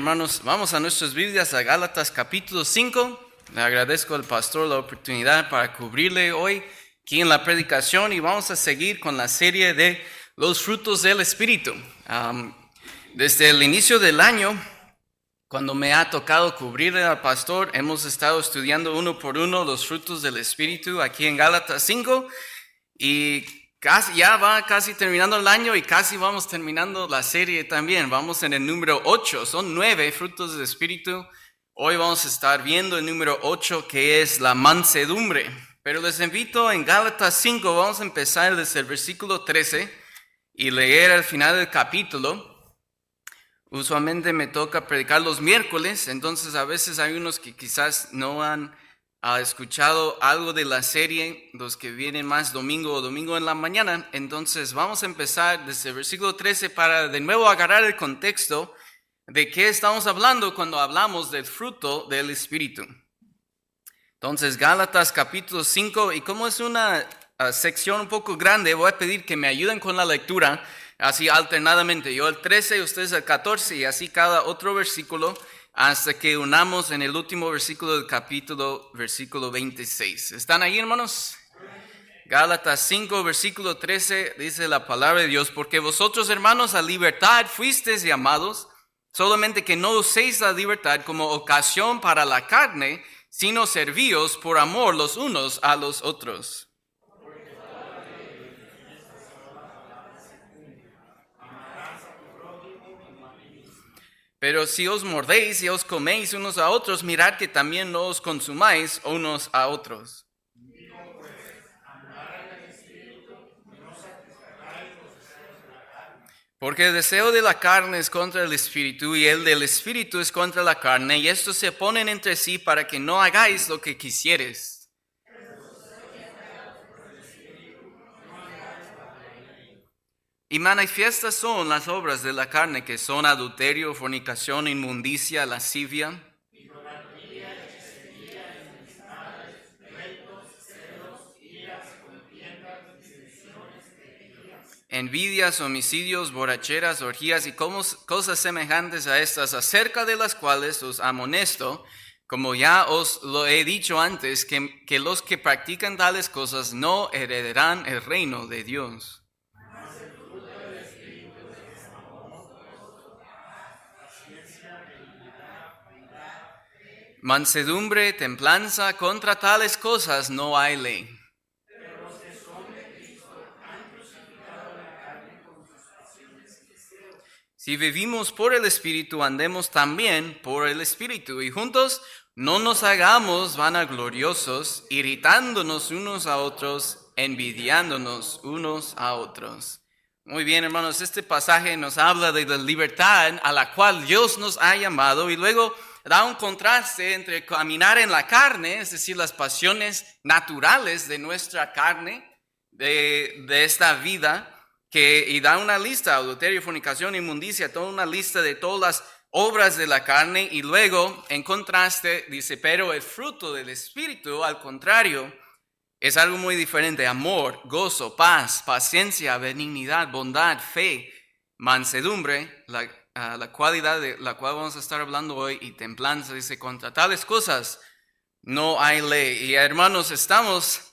Hermanos, vamos a nuestras Biblias, a Gálatas capítulo 5. Le agradezco al pastor la oportunidad para cubrirle hoy aquí en la predicación y vamos a seguir con la serie de los frutos del Espíritu. Desde el inicio del año, cuando me ha tocado cubrirle al pastor, hemos estado estudiando uno por uno los frutos del Espíritu aquí en Gálatas 5 y ya va casi terminando el año y casi vamos terminando la serie también. Vamos en el número 8, son 9 frutos del Espíritu. Hoy vamos a estar viendo el número 8, que es la mansedumbre. Pero les invito en Gálatas 5, vamos a empezar desde el versículo 13 y leer al final del capítulo. Usualmente me toca predicar los miércoles, entonces a veces hay unos que quizás no han escuchado algo de la serie, los que vienen más domingo en la mañana. Entonces vamos a empezar desde el versículo 13 para de nuevo agarrar el contexto de qué estamos hablando cuando hablamos del fruto del Espíritu. Entonces Gálatas capítulo 5, y como es una sección un poco grande, voy a pedir que me ayuden con la lectura, así alternadamente, yo el 13, ustedes el 14 y así cada otro versículo, hasta que unamos en el último versículo del capítulo, versículo 26. ¿Están ahí, hermanos? Gálatas 5, versículo 13, dice la palabra de Dios: porque vosotros, hermanos, a libertad fuisteis llamados, solamente que no uséis la libertad como ocasión para la carne, sino servíos por amor los unos a los otros. Pero si os mordéis y os coméis unos a otros, mirad que también no os consumáis unos a otros. Porque el deseo de la carne es contra el espíritu y el del espíritu es contra la carne, y estos se oponen entre sí para que no hagáis lo que quisieres. Y manifiestas son las obras de la carne, que son adulterio, fornicación, inmundicia, lascivia, envidias, homicidios, borracheras, orgías y cosas semejantes a estas, acerca de las cuales os amonesto, como ya os lo he dicho antes, que los que practican tales cosas no heredarán el reino de Dios. Mansedumbre, templanza, contra tales cosas no hay ley. Si vivimos por el Espíritu, andemos también por el Espíritu. Y juntos no nos hagamos vanagloriosos, irritándonos unos a otros, envidiándonos unos a otros. Muy bien, hermanos, este pasaje nos habla de la libertad a la cual Dios nos ha llamado y luego da un contraste entre caminar en la carne, es decir, las pasiones naturales de nuestra carne, de esta vida, y da una lista: adulterio, fornicación, inmundicia, toda una lista de todas las obras de la carne, y luego en contraste dice: pero el fruto del Espíritu, al contrario, es algo muy diferente: amor, gozo, paz, paciencia, benignidad, bondad, fe, mansedumbre, la cualidad de la cual vamos a estar hablando hoy, y templanza. Dice: contra tales cosas no hay ley. Y hermanos, estamos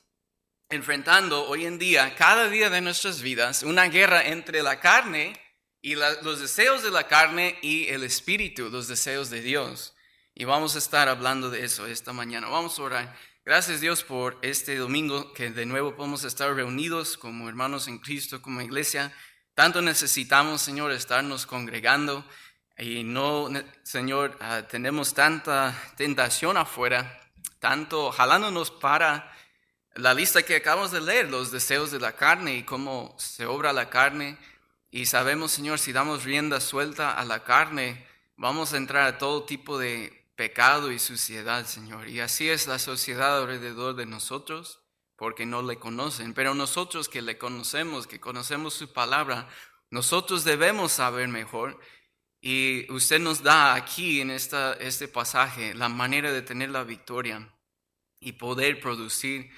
enfrentando hoy en día, cada día de nuestras vidas, una guerra entre la carne y los deseos de la carne y el espíritu, los deseos de Dios. Y vamos a estar hablando de eso esta mañana. Vamos a orar. Gracias, Dios, por este domingo que de nuevo podemos estar reunidos como hermanos en Cristo, como iglesia. Tanto necesitamos, Señor, estarnos congregando, y no, Señor, tenemos tanta tentación afuera, tanto jalándonos para la lista que acabamos de leer, los deseos de la carne y cómo se obra la carne. Y sabemos, Señor, si damos rienda suelta a la carne, vamos a entrar a todo tipo de pecado y suciedad, Señor. Y así es la sociedad alrededor de nosotros, porque no le conocen. Pero nosotros que le conocemos, que conocemos su palabra, nosotros debemos saber mejor. Y usted nos da aquí en este pasaje la manera de tener la victoria y poder producir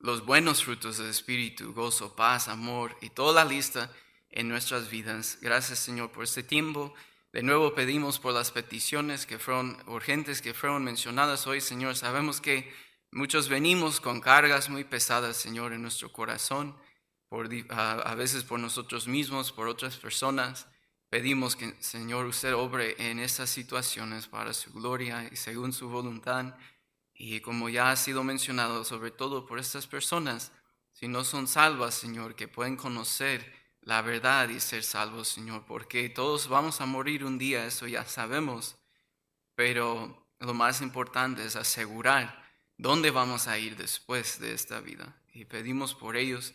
los buenos frutos del Espíritu: gozo, paz, amor y toda la lista en nuestras vidas. Gracias, Señor, por este tiempo. De nuevo pedimos por las peticiones que fueron urgentes, que fueron mencionadas hoy, Señor. Sabemos que muchos venimos con cargas muy pesadas, Señor, en nuestro corazón, a veces por nosotros mismos, por otras personas. Pedimos que, Señor, usted obre en estas situaciones para su gloria y según su voluntad. Y como ya ha sido mencionado, sobre todo por estas personas, si no son salvas, Señor, que pueden conocer la verdad y ser salvos, Señor, porque todos vamos a morir un día, eso ya sabemos, pero lo más importante es asegurar dónde vamos a ir después de esta vida. Y pedimos por ellos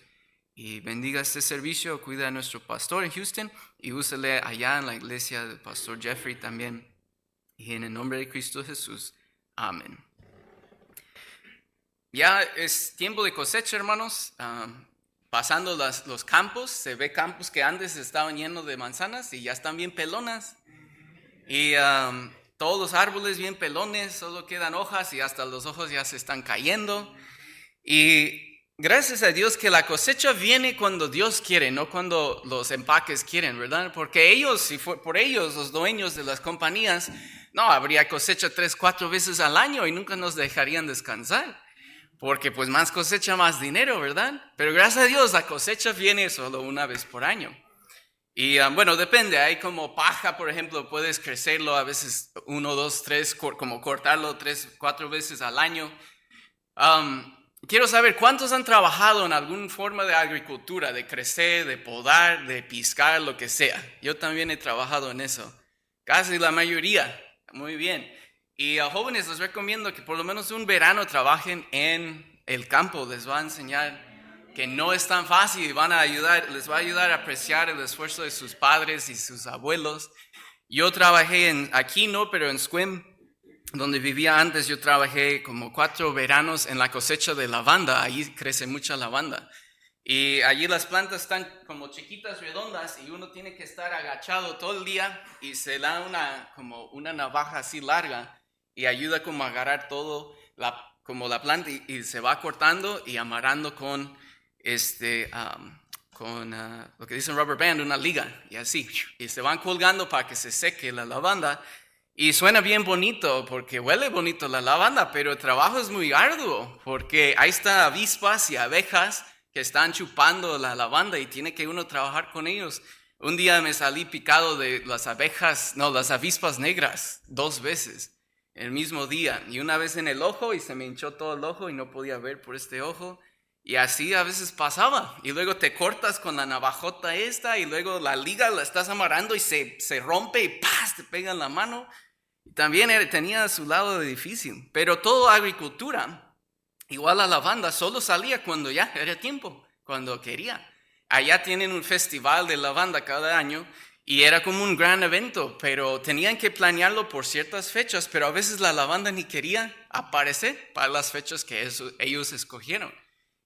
y bendiga este servicio, cuida a nuestro pastor en Houston y úsele allá en la iglesia del pastor Jeffrey también. Y en el nombre de Cristo Jesús, amén. Ya es tiempo de cosecha, hermanos. Pasando los campos, se ve campos que antes estaban llenos de manzanas y ya están bien pelonas. Y todos los árboles bien pelones, solo quedan hojas y hasta los ojos ya se están cayendo. Y gracias a Dios que la cosecha viene cuando Dios quiere, no cuando los empaques quieren, ¿verdad? Porque ellos, si fue por ellos, los dueños de las compañías, no, habría cosecha 3-4 veces al año y nunca nos dejarían descansar. Porque pues más cosecha, más dinero, ¿verdad? Pero gracias a Dios la cosecha viene solo una vez por año. Y bueno, depende, hay como paja, por ejemplo, puedes crecerlo a veces 1, 2, 3, como cortarlo 3-4 veces al año. Quiero saber, ¿cuántos han trabajado en alguna forma de agricultura, de crecer, de podar, de piscar, lo que sea? Yo también he trabajado en eso, casi la mayoría, muy bien. Y a jóvenes les recomiendo que por lo menos un verano trabajen en el campo. Les va a enseñar que no es tan fácil y les va a ayudar a apreciar el esfuerzo de sus padres y sus abuelos. Yo trabajé aquí no, pero en Sequim, donde vivía antes, yo trabajé como 4 veranos en la cosecha de lavanda. Ahí crece mucha lavanda. Y allí las plantas están como chiquitas, redondas, y uno tiene que estar agachado todo el día y se da como una navaja así larga y ayuda como a agarrar todo como la planta y se va cortando y amarrando con lo que dicen rubber band, una liga, y así, y se van colgando para que se seque la lavanda. Y suena bien bonito porque huele bonito la lavanda, pero el trabajo es muy arduo porque ahí están avispas y abejas que están chupando la lavanda y tiene que uno trabajar con ellos. Un día me salí picado de las avispas negras 2 veces el mismo día, y una vez en el ojo y se me hinchó todo el ojo y no podía ver por este ojo. Y así a veces pasaba, y luego te cortas con la navajota y luego la liga la estás amarrando y se rompe y ¡paz! Te pega en la mano. Y también tenía su lado de difícil, pero toda agricultura, igual la lavanda, solo salía cuando ya era tiempo, cuando quería. Allá tienen un festival de lavanda cada año y era como un gran evento, pero tenían que planearlo por ciertas fechas, pero a veces la lavanda ni quería aparecer para las fechas que ellos escogieron.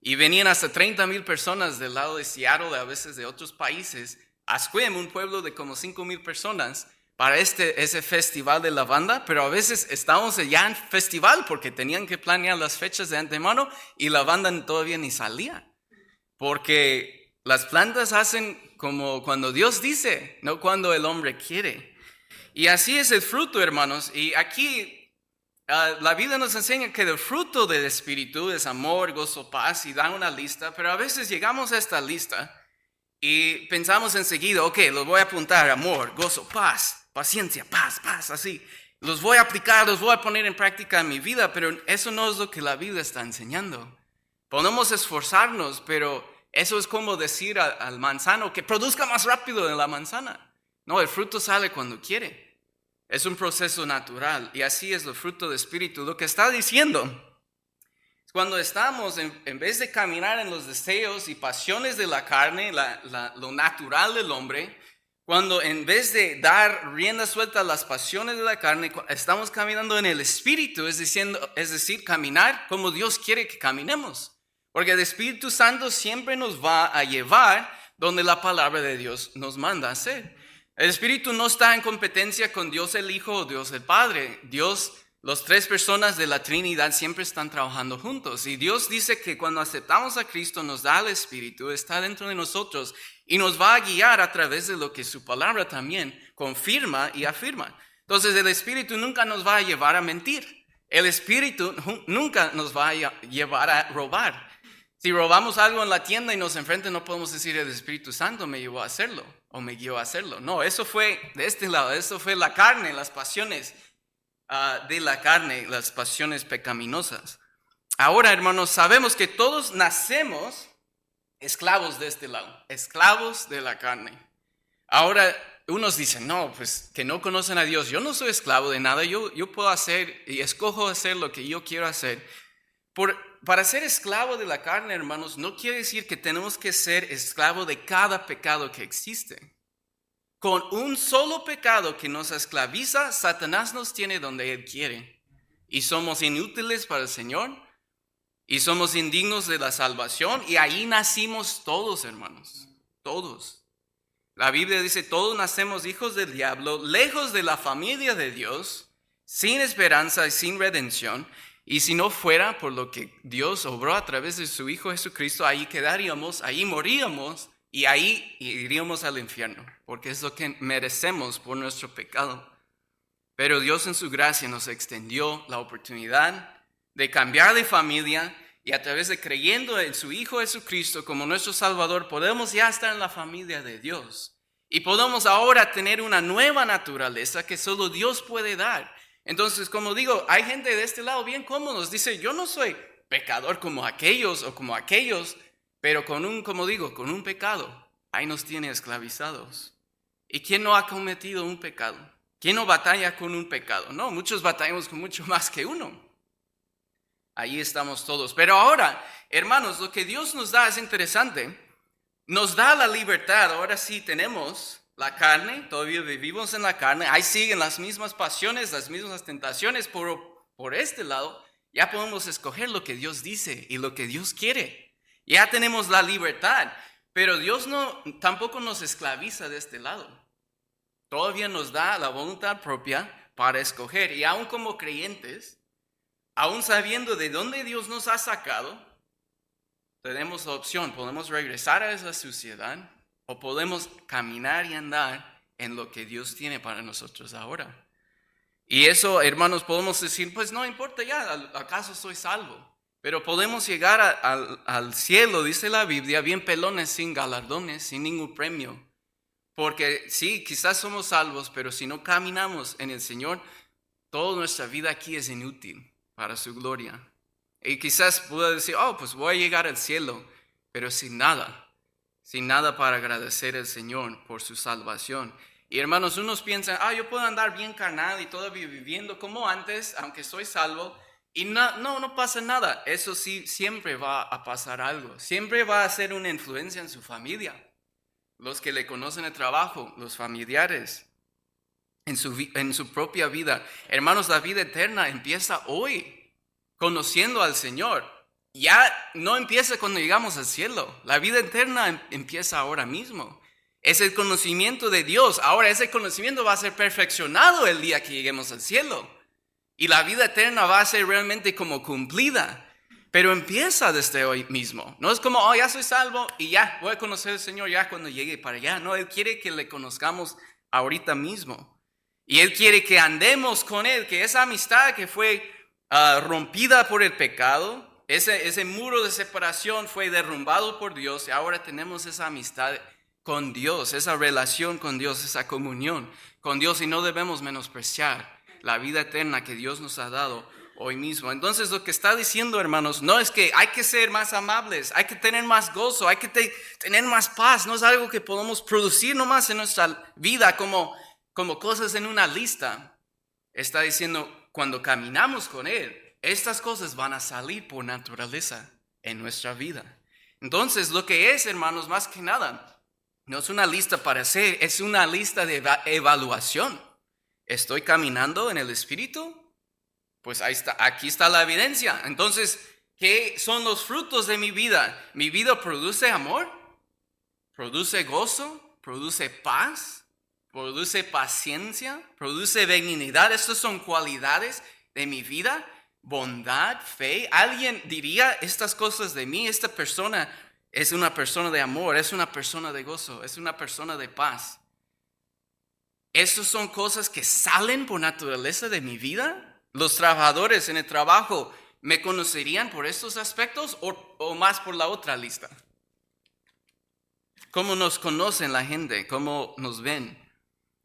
Y venían hasta 30,000 personas del lado de Seattle, a veces de otros países, a Sequim, un pueblo de como 5,000 personas, para ese festival de lavanda, pero a veces estábamos ya en festival porque tenían que planear las fechas de antemano y la lavanda todavía ni salía. Porque las plantas hacen como cuando Dios dice, no cuando el hombre quiere. Y así es el fruto, hermanos. Y aquí la Biblia nos enseña que el fruto del Espíritu es amor, gozo, paz, y da una lista, pero a veces llegamos a esta lista y pensamos enseguida, ok, los voy a apuntar, amor, gozo, paz, paciencia, paz, así. Los voy a aplicar, los voy a poner en práctica en mi vida, pero eso no es lo que la Biblia está enseñando. Podemos esforzarnos, pero eso es como decir al manzano que produzca más rápido de la manzana. No, el fruto sale cuando quiere. Es un proceso natural y así es el fruto del Espíritu. Lo que está diciendo es cuando estamos, en vez de caminar en los deseos y pasiones de la carne, lo natural del hombre, cuando en vez de dar rienda suelta a las pasiones de la carne, estamos caminando en el Espíritu, es decir, caminar como Dios quiere que caminemos. Porque el Espíritu Santo siempre nos va a llevar donde la palabra de Dios nos manda a hacer. El Espíritu no está en competencia con Dios el Hijo o Dios el Padre. Las 3 personas de la Trinidad siempre están trabajando juntos. Y Dios dice que cuando aceptamos a Cristo nos da el Espíritu, está dentro de nosotros y nos va a guiar a través de lo que su palabra también confirma y afirma. Entonces el Espíritu nunca nos va a llevar a mentir. El Espíritu nunca nos va a llevar a robar. Si robamos algo en la tienda y nos enfrentan, no podemos decir el Espíritu Santo me llevó a hacerlo o me guió a hacerlo. No, eso fue de este lado, eso fue la carne, las pasiones de la carne, las pasiones pecaminosas. Ahora, hermanos, sabemos que todos nacemos esclavos de este lado, esclavos de la carne. Ahora, unos dicen, no, pues que no conocen a Dios. Yo no soy esclavo de nada, yo puedo hacer y escojo hacer lo que yo quiero hacer. Para ser esclavo de la carne, hermanos, no quiere decir que tenemos que ser esclavo de cada pecado que existe. Con un solo pecado que nos esclaviza, Satanás nos tiene donde él quiere. Y somos inútiles para el Señor. Y somos indignos de la salvación. Y ahí nacimos todos, hermanos. Todos. La Biblia dice, todos nacemos hijos del diablo, lejos de la familia de Dios, sin esperanza y sin redención. Y si no fuera por lo que Dios obró a través de su Hijo Jesucristo, ahí quedaríamos, ahí moríamos y ahí iríamos al infierno, porque es lo que merecemos por nuestro pecado. Pero Dios en su gracia nos extendió la oportunidad de cambiar de familia y a través de creyendo en su Hijo Jesucristo como nuestro Salvador, podemos ya estar en la familia de Dios. Y podemos ahora tener una nueva naturaleza que solo Dios puede dar. Entonces, como digo, hay gente de este lado bien cómodos. Dice, yo no soy pecador como aquellos o como aquellos, pero con un pecado, ahí nos tiene esclavizados. ¿Y quién no ha cometido un pecado? ¿Quién no batalla con un pecado? No, muchos batallamos con mucho más que uno. Ahí estamos todos. Pero ahora, hermanos, lo que Dios nos da es interesante. Nos da la libertad. Ahora sí tenemos la carne, todavía vivimos en la carne. Ahí siguen las mismas pasiones, las mismas tentaciones. Por este lado, ya podemos escoger lo que Dios dice y lo que Dios quiere. Ya tenemos la libertad. Pero Dios tampoco nos esclaviza de este lado. Todavía nos da la voluntad propia para escoger. Y aún como creyentes, aún sabiendo de dónde Dios nos ha sacado, tenemos la opción. Podemos regresar a esa suciedad o podemos caminar y andar en lo que Dios tiene para nosotros ahora. Y eso, hermanos, podemos decir, pues no importa ya, ¿acaso soy salvo? Pero podemos llegar al cielo, dice la Biblia, bien pelones, sin galardones, sin ningún premio. Porque sí, quizás somos salvos, pero si no caminamos en el Señor, toda nuestra vida aquí es inútil para su gloria. Y quizás pueda decir, pues voy a llegar al cielo, pero sin nada para agradecer al Señor por su salvación. Y hermanos, unos piensan, yo puedo andar bien carnal y todavía viviendo como antes, aunque soy salvo, y no pasa nada. Eso sí, siempre va a pasar algo, siempre va a ser una influencia en su familia. Los que le conocen el trabajo, los familiares, en su propia vida. Hermanos, la vida eterna empieza hoy, conociendo al Señor. Ya no empieza cuando llegamos al cielo. La vida eterna empieza ahora mismo. Es el conocimiento de Dios. Ahora ese conocimiento va a ser perfeccionado el día que lleguemos al cielo. Y la vida eterna va a ser realmente como cumplida. Pero empieza desde hoy mismo. No es como, ya soy salvo y ya voy a conocer al Señor ya cuando llegue para allá. No, Él quiere que le conozcamos ahorita mismo. Y Él quiere que andemos con Él, que esa amistad que fue rompida por el pecado, ese muro de separación fue derrumbado por Dios y ahora tenemos esa amistad con Dios, esa relación con Dios, esa comunión con Dios y no debemos menospreciar la vida eterna que Dios nos ha dado hoy mismo. Entonces lo que está diciendo, hermanos, no es que hay que ser más amables, hay que tener más gozo, hay que tener más paz. No es algo que podemos producir nomás en nuestra vida como cosas en una lista. Está diciendo, cuando caminamos con Él, estas cosas van a salir por naturaleza en nuestra vida. Entonces lo que es, hermanos, más que nada, no es una lista para hacer, es una lista de evaluación. ¿Estoy caminando en el Espíritu? Pues ahí está, aquí está la evidencia. Entonces, ¿qué son los frutos de mi vida? ¿Mi vida produce amor? ¿Produce gozo? ¿Produce paz? ¿Produce paciencia? ¿Produce benignidad? Estas son cualidades de mi vida. Bondad, fe. ¿Alguien diría estas cosas de mí? Esta persona es una persona de amor, es una persona de gozo, es una persona de paz. ¿Esas son cosas que salen por naturaleza de mi vida? ¿Los trabajadores en el trabajo me conocerían por estos aspectos o más por la otra lista? ¿Cómo nos conocen la gente? ¿Cómo nos ven?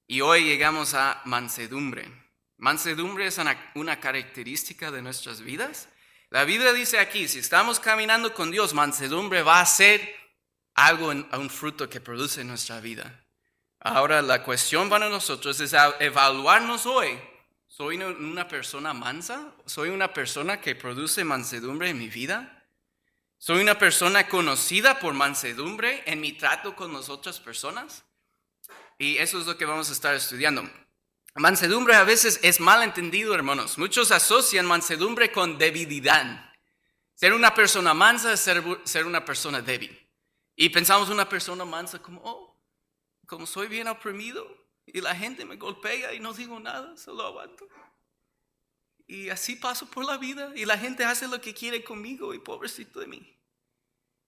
Y hoy llegamos a mansedumbre. Mansedumbre es una característica de nuestras vidas. La Biblia dice aquí, si estamos caminando con Dios, mansedumbre va a ser algo, un fruto que produce en nuestra vida. Ahora la cuestión para nosotros es evaluarnos hoy. ¿Soy una persona mansa? ¿Soy una persona que produce mansedumbre en mi vida? ¿Soy una persona conocida por mansedumbre en mi trato con las otras personas? Y eso es lo que vamos a estar estudiando. Mansedumbre a veces es mal entendido, hermanos. Muchos asocian mansedumbre con debilidad. Ser una persona mansa es ser una persona débil. Y pensamos una persona mansa como soy bien oprimido y la gente me golpea y no digo nada, solo aguanto. Y así paso por la vida y la gente hace lo que quiere conmigo y pobrecito de mí.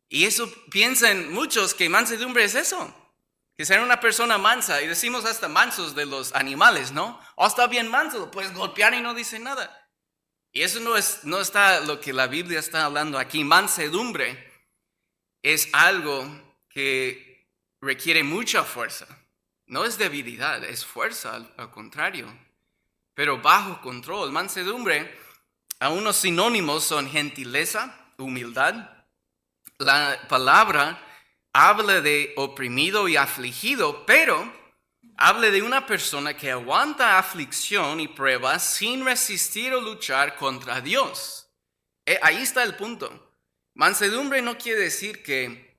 Y eso piensan muchos que mansedumbre es eso. Que ser una persona mansa, y decimos hasta mansos de los animales, ¿no? Está bien manso, lo puedes golpear y no dice nada. Y eso no está lo que la Biblia está hablando aquí. Mansedumbre es algo que requiere mucha fuerza. No es debilidad, es fuerza, al contrario. Pero bajo control. Mansedumbre, a unos sinónimos son gentileza, humildad. La palabra habla de oprimido y afligido, pero habla de una persona que aguanta aflicción y pruebas sin resistir o luchar contra Dios. Ahí está el punto. Mansedumbre no quiere decir que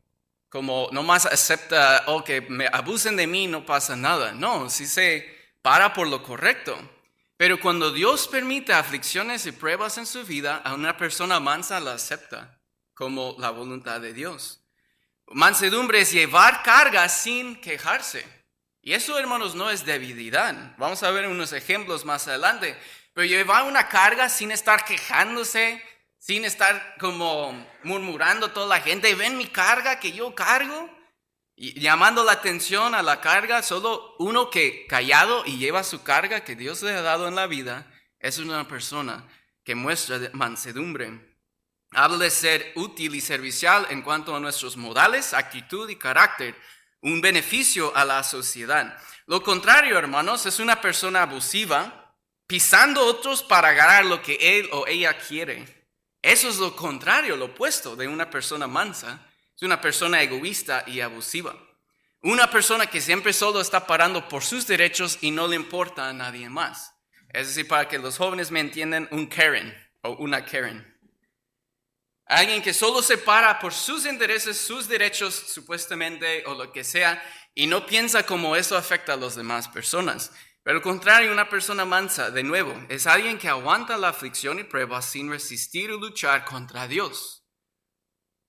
como nomás acepta que me abusen de mí no pasa nada. No, sí se para por lo correcto. Pero cuando Dios permite aflicciones y pruebas en su vida, a una persona mansa la acepta como la voluntad de Dios. Mansedumbre es llevar cargas sin quejarse. Y eso, hermanos, no es debilidad. Vamos a ver unos ejemplos más adelante. Pero llevar una carga sin estar quejándose, sin estar como murmurando a toda la gente. Ven mi carga que yo cargo. Y llamando la atención a la carga. Solo uno que callado y lleva su carga que Dios le ha dado en la vida. Es una persona que muestra mansedumbre. Habla de ser útil y servicial en cuanto a nuestros modales, actitud y carácter, un beneficio a la sociedad. Lo contrario, hermanos, es una persona abusiva, pisando a otros para ganar lo que él o ella quiere. Eso es lo contrario, lo opuesto de una persona mansa. Es una persona egoísta y abusiva. Una persona que siempre solo está parando por sus derechos y no le importa a nadie más. Es decir, para que los jóvenes me entiendan, un Karen o una Karen. Alguien que solo se para por sus intereses, sus derechos supuestamente o lo que sea y no piensa cómo eso afecta a las demás personas. Pero al contrario, una persona mansa, de nuevo, es alguien que aguanta la aflicción y prueba sin resistir o luchar contra Dios.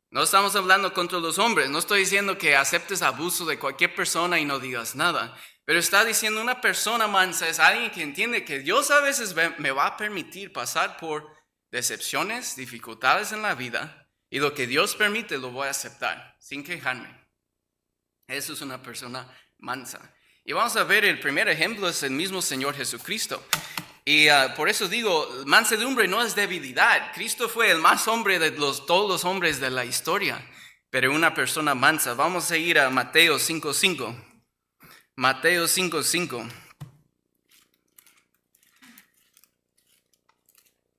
No estamos hablando contra los hombres, no estoy diciendo que aceptes abuso de cualquier persona y no digas nada. Pero está diciendo una persona mansa es alguien que entiende que Dios a veces me va a permitir pasar por decepciones, dificultades en la vida, y lo que Dios permite lo voy a aceptar, sin quejarme. Eso es una persona mansa. Y vamos a ver, el primer ejemplo es el mismo Señor Jesucristo. Y por eso digo, mansedumbre no es debilidad. Cristo fue el más hombre de todos los hombres de la historia, pero una persona mansa. Vamos a ir a Mateo 5:5. Mateo 5:5.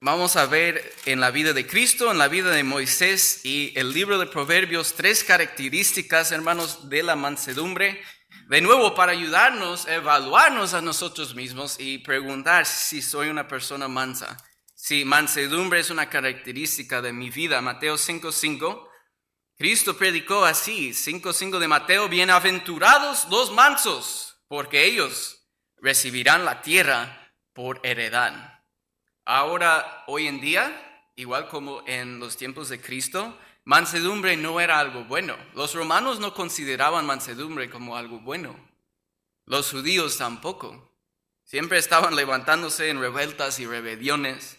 Vamos a ver en la vida de Cristo, en la vida de Moisés y el libro de Proverbios, 3 características, hermanos, de la mansedumbre. De nuevo, para ayudarnos a evaluarnos a nosotros mismos y preguntar si soy una persona mansa. Si mansedumbre es una característica de mi vida. Mateo 5:5. Cristo predicó así, 5:5 de Mateo: bienaventurados los mansos, porque ellos recibirán la tierra por heredad. Ahora, hoy en día, igual como en los tiempos de Cristo, mansedumbre no era algo bueno. Los romanos no consideraban mansedumbre como algo bueno. Los judíos tampoco. Siempre estaban levantándose en revueltas y rebeliones.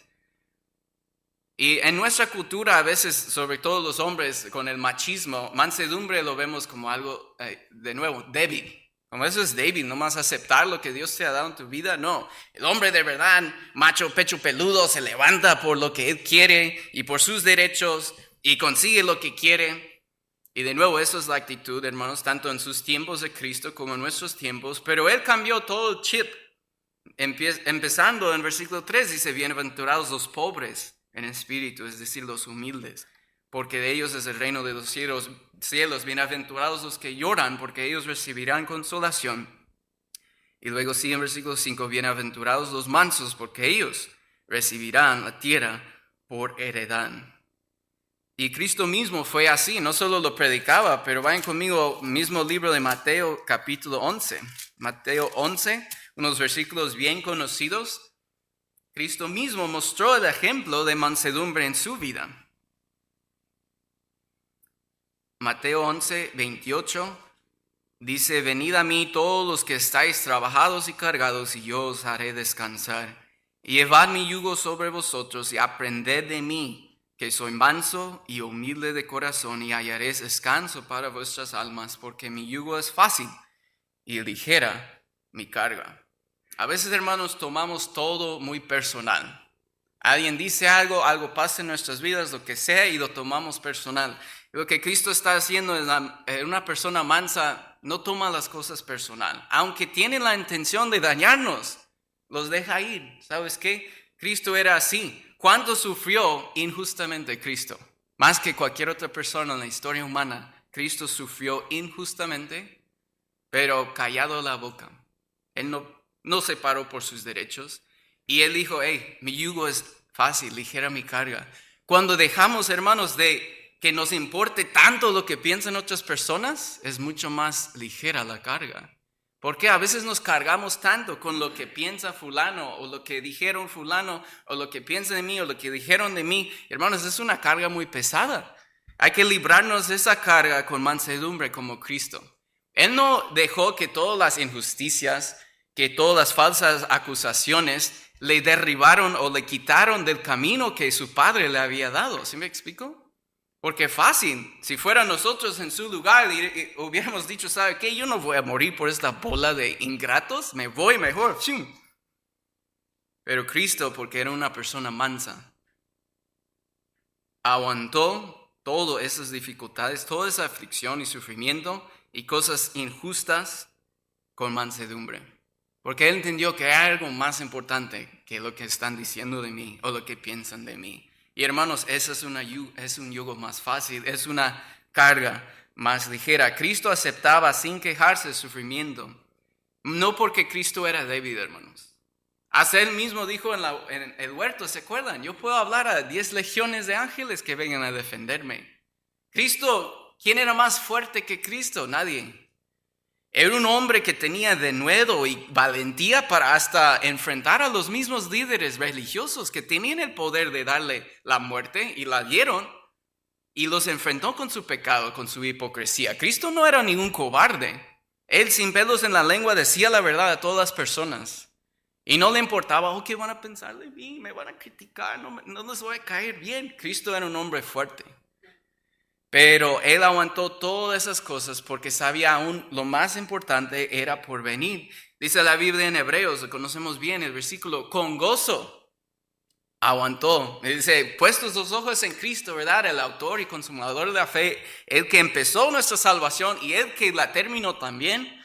Y en nuestra cultura, a veces, sobre todo los hombres, con el machismo, mansedumbre lo vemos como algo, de nuevo, débil. Como eso es débil, no más aceptar lo que Dios te ha dado en tu vida. No, el hombre de verdad, macho, pecho peludo, se levanta por lo que él quiere y por sus derechos y consigue lo que quiere. Y de nuevo, eso es la actitud, hermanos, tanto en sus tiempos de Cristo como en nuestros tiempos. Pero él cambió todo el chip. Empezando en versículo 3 dice, bienaventurados los pobres en espíritu, es decir, los humildes, porque de ellos es el reino de los cielos. Bienaventurados los que lloran, porque ellos recibirán consolación. Y luego sigue en versículo 5, bienaventurados los mansos, porque ellos recibirán la tierra por heredad. Y Cristo mismo fue así, no solo lo predicaba, pero vayan conmigo, mismo libro de Mateo capítulo 11. Mateo 11, unos versículos bien conocidos. Cristo mismo mostró el ejemplo de mansedumbre en su vida. Mateo 11, 28 dice, venid a mí todos los que estáis trabajados y cargados, y yo os haré descansar. Y llevad mi yugo sobre vosotros y aprended de mí, que soy manso y humilde de corazón, y hallaréis descanso para vuestras almas, porque mi yugo es fácil y ligera mi carga. A veces, hermanos, tomamos todo muy personal. Alguien dice algo, algo pasa en nuestras vidas, lo que sea, y lo tomamos personal. Lo que Cristo está haciendo es una persona mansa no toma las cosas personal. Aunque tiene la intención de dañarnos, los deja ir. ¿Sabes qué? Cristo era así. ¿Cuánto sufrió injustamente Cristo? Más que cualquier otra persona en la historia humana, Cristo sufrió injustamente, pero callado la boca. Él no se paró por sus derechos. Y él dijo, hey, mi yugo es fácil, ligera mi carga. Cuando dejamos, hermanos, de que nos importe tanto lo que piensan otras personas, es mucho más ligera la carga. Porque a veces nos cargamos tanto con lo que piensa fulano, o lo que dijeron fulano, o lo que piensa de mí, o lo que dijeron de mí. Hermanos, es una carga muy pesada. Hay que librarnos de esa carga con mansedumbre como Cristo. Él no dejó que todas las injusticias, que todas las falsas acusaciones le derribaron o le quitaron del camino que su padre le había dado. ¿Sí me explico? Porque fácil, si fuera nosotros en su lugar y hubiéramos dicho, ¿sabe qué? Yo no voy a morir por esta bola de ingratos, me voy mejor. Pero Cristo, porque era una persona mansa, aguantó todas esas dificultades, toda esa aflicción y sufrimiento y cosas injustas con mansedumbre. Porque él entendió que hay algo más importante que lo que están diciendo de mí o lo que piensan de mí. Y hermanos, eso es un yugo más fácil, es una carga más ligera. Cristo aceptaba sin quejarse el sufrimiento, no porque Cristo era débil, hermanos. Hasta él mismo dijo en el huerto, ¿se acuerdan? Yo puedo hablar a 10 legiones de ángeles que vengan a defenderme. Cristo, ¿quién era más fuerte que Cristo? Nadie. Era un hombre que tenía denuedo y valentía para hasta enfrentar a los mismos líderes religiosos que tenían el poder de darle la muerte y la dieron, y los enfrentó con su pecado, con su hipocresía. Cristo no era ningún cobarde. Él sin pelos en la lengua decía la verdad a todas las personas. Y no le importaba, ¿qué van a pensar de mí? Me van a criticar, no les voy a caer bien. Cristo era un hombre fuerte. Pero él aguantó todas esas cosas porque sabía aún lo más importante era por venir. Dice la Biblia en Hebreos, lo conocemos bien, el versículo, con gozo aguantó. Dice, puestos los ojos en Cristo, ¿verdad? El autor y consumador de la fe, el que empezó nuestra salvación y el que la terminó también.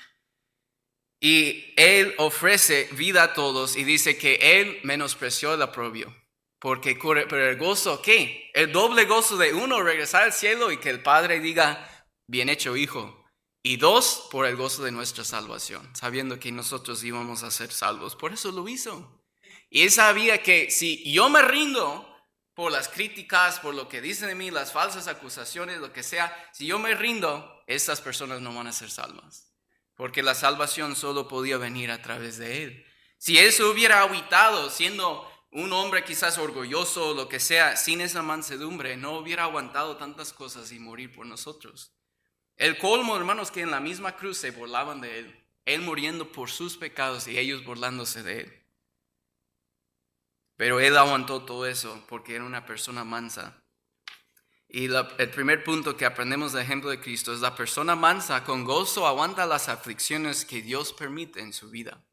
Y él ofrece vida a todos y dice que él menospreció el oprobio. Porque por el gozo, ¿qué? El doble gozo de uno, regresar al cielo y que el Padre diga, bien hecho, hijo. Y dos, por el gozo de nuestra salvación, sabiendo que nosotros íbamos a ser salvos. Por eso lo hizo. Y él sabía que si yo me rindo por las críticas, por lo que dicen de mí, las falsas acusaciones, lo que sea, si yo me rindo, estas personas no van a ser salvas. Porque la salvación solo podía venir a través de él. Si él se hubiera aguitado siendo un hombre quizás orgulloso o lo que sea, sin esa mansedumbre, no hubiera aguantado tantas cosas y morir por nosotros. El colmo, hermanos, que en la misma cruz se burlaban de él. Él muriendo por sus pecados y ellos burlándose de él. Pero él aguantó todo eso porque era una persona mansa. Y el primer punto que aprendemos del ejemplo de Cristo es la persona mansa con gozo aguanta las aflicciones que Dios permite en su vida.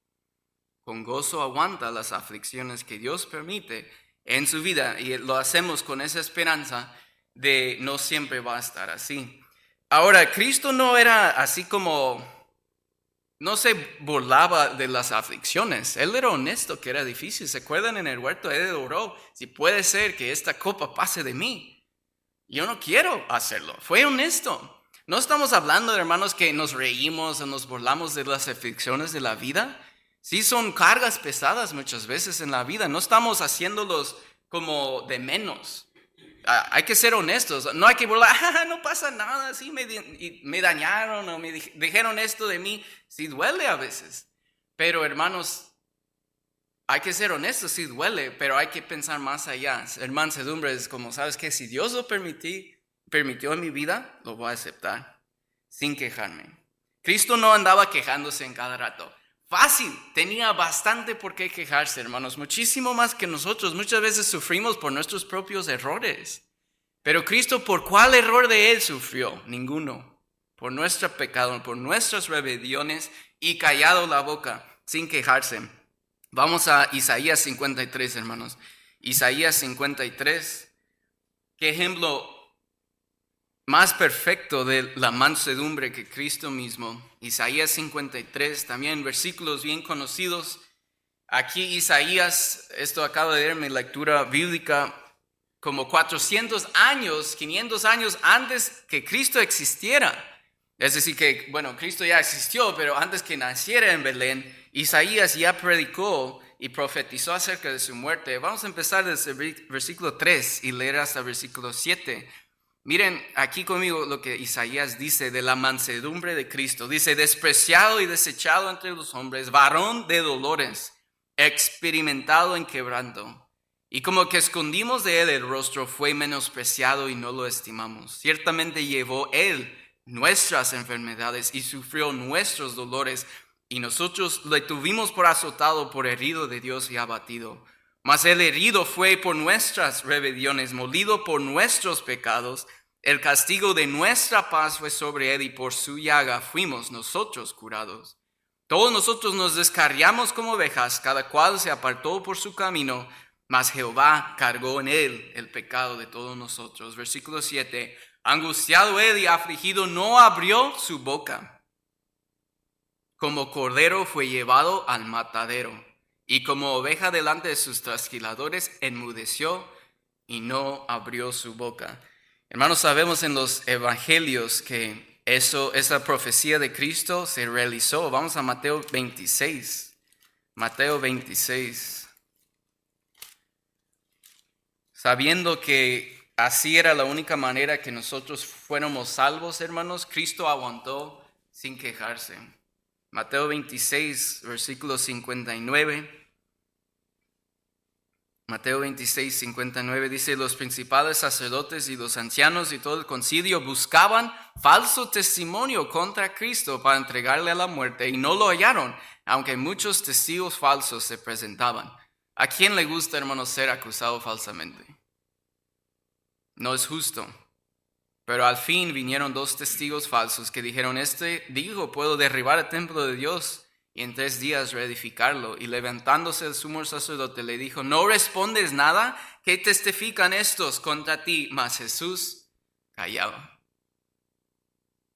Con gozo aguanta las aflicciones que Dios permite en su vida. Y lo hacemos con esa esperanza de no siempre va a estar así. Ahora, Cristo no era así como, no se burlaba de las aflicciones. Él era honesto que era difícil. ¿Se acuerdan en el huerto? Él oró, si puede ser que esta copa pase de mí. Yo no quiero hacerlo. Fue honesto. No estamos hablando de hermanos que nos reímos o nos burlamos de las aflicciones de la vida. Sí son cargas pesadas muchas veces en la vida. No estamos haciéndolos como de menos. Hay que ser honestos. No hay que burlar. No pasa nada. Sí me dañaron o me dijeron esto de mí. Sí duele a veces. Pero hermanos, hay que ser honestos, sí duele, pero hay que pensar más allá. Ser mansedumbre es como, ¿sabes qué? Si Dios lo permitió en mi vida, lo voy a aceptar sin quejarme. Cristo no andaba quejándose en cada rato. Fácil, tenía bastante por qué quejarse, hermanos. Muchísimo más que nosotros. Muchas veces sufrimos por nuestros propios errores. Pero Cristo, ¿por cuál error de Él sufrió? Ninguno. Por nuestro pecado, por nuestras rebeliones y callado la boca, sin quejarse. Vamos a Isaías 53, hermanos. Isaías 53. Qué ejemplo más perfecto de la mansedumbre que Cristo mismo. Isaías 53, también versículos bien conocidos. Aquí Isaías, esto acabo de leer en mi lectura bíblica, como 400 años, 500 años antes que Cristo existiera. Es decir que, bueno, Cristo ya existió, pero antes que naciera en Belén, Isaías ya predicó y profetizó acerca de su muerte. Vamos a empezar desde el versículo 3 y leer hasta el versículo 7. Miren aquí conmigo lo que Isaías dice de la mansedumbre de Cristo. Dice, despreciado y desechado entre los hombres, varón de dolores, experimentado en quebranto. Y como que escondimos de él el rostro, fue menospreciado y no lo estimamos. Ciertamente llevó él nuestras enfermedades y sufrió nuestros dolores, y nosotros le tuvimos por azotado, por herido de Dios y abatido. Mas el herido fue por nuestras rebeliones, molido por nuestros pecados. El castigo de nuestra paz fue sobre él, y por su llaga fuimos nosotros curados. Todos nosotros nos descarriamos como ovejas, cada cual se apartó por su camino, mas Jehová cargó en él el pecado de todos nosotros. Versículo 7. Angustiado él y afligido, no abrió su boca. Como cordero fue llevado al matadero, y como oveja delante de sus trasquiladores, enmudeció y no abrió su boca. Hermanos, sabemos en los evangelios que esa profecía de Cristo se realizó. Vamos a Mateo 26. Mateo 26. Sabiendo que así era la única manera que nosotros fuéramos salvos, hermanos, Cristo aguantó sin quejarse. Mateo 26, versículo 59. Mateo 26, 59 dice, los principales sacerdotes y los ancianos y todo el concilio buscaban falso testimonio contra Cristo para entregarle a la muerte, y no lo hallaron, aunque muchos testigos falsos se presentaban. ¿A quién le gusta, hermanos, ser acusado falsamente? No es justo. Pero al fin vinieron 2 testigos falsos que dijeron, este dijo, puedo derribar el templo de Dios y en 3 días reedificarlo. Y levantándose el sumo sacerdote le dijo, ¿no respondes nada? ¿Qué testifican estos contra ti? Mas Jesús callaba.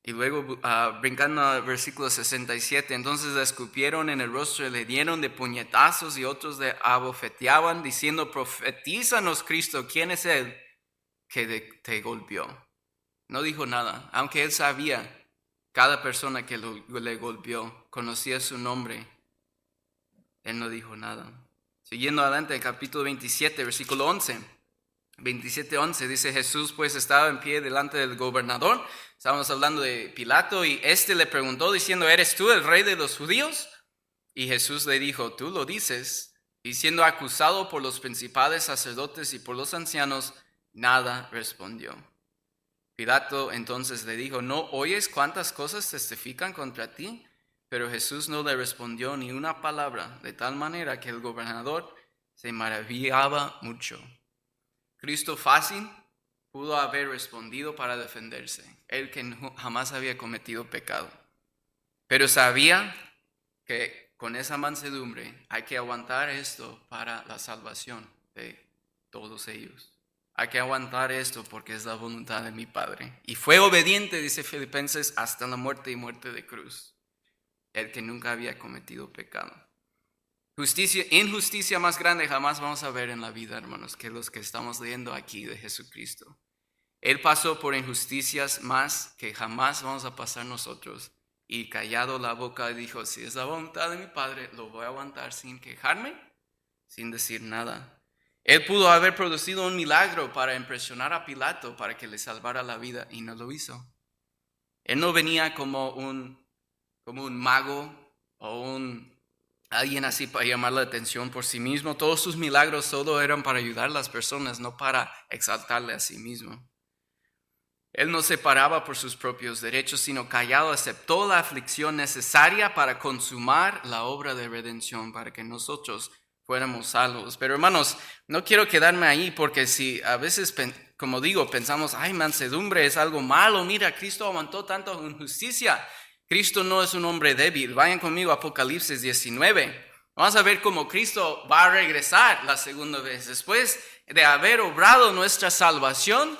Y luego brincando al versículo 67, entonces le escupieron en el rostro y le dieron de puñetazos, y otros le abofeteaban diciendo, profetízanos Cristo, ¿quién es él que te golpeó? No dijo nada, aunque él sabía, cada persona que le golpeó conocía su nombre. Él no dijo nada. Siguiendo adelante, el capítulo 27, versículo 11. 27:11 dice, Jesús pues estaba en pie delante del gobernador. Estábamos hablando de Pilato, y éste le preguntó diciendo, ¿eres tú el rey de los judíos? Y Jesús le dijo, tú lo dices. Y siendo acusado por los principales sacerdotes y por los ancianos, nada respondió. Pilato entonces le dijo, ¿no oyes cuántas cosas testifican contra ti? Pero Jesús no le respondió ni una palabra, de tal manera que el gobernador se maravillaba mucho. Cristo fácil pudo haber respondido para defenderse, él que jamás había cometido pecado. Pero sabía que con esa mansedumbre hay que aguantar esto para la salvación de todos ellos. Hay que aguantar esto porque es la voluntad de mi Padre. Y fue obediente, dice Filipenses, hasta la muerte y muerte de cruz. El que nunca había cometido pecado. Injusticia más grande jamás vamos a ver en la vida, hermanos, que los que estamos leyendo aquí de Jesucristo. Él pasó por injusticias más que jamás vamos a pasar nosotros. Y callado la boca dijo, si es la voluntad de mi Padre, lo voy a aguantar sin quejarme, sin decir nada. Él pudo haber producido un milagro para impresionar a Pilato para que le salvara la vida y no lo hizo. Él no venía como un mago o alguien así para llamar la atención por sí mismo. Todos sus milagros solo eran para ayudar a las personas, no para exaltarle a sí mismo. Él no se paraba por sus propios derechos, sino callado aceptó la aflicción necesaria para consumar la obra de redención, para que nosotros fuéramos salvos. Pero hermanos, no quiero quedarme ahí porque si a veces, como digo, pensamos, ay, mansedumbre es algo malo, mira, Cristo aguantó tanta injusticia. Cristo no es un hombre débil. Vayan conmigo a Apocalipsis 19. Vamos a ver cómo Cristo va a regresar la segunda vez. Después de haber obrado nuestra salvación,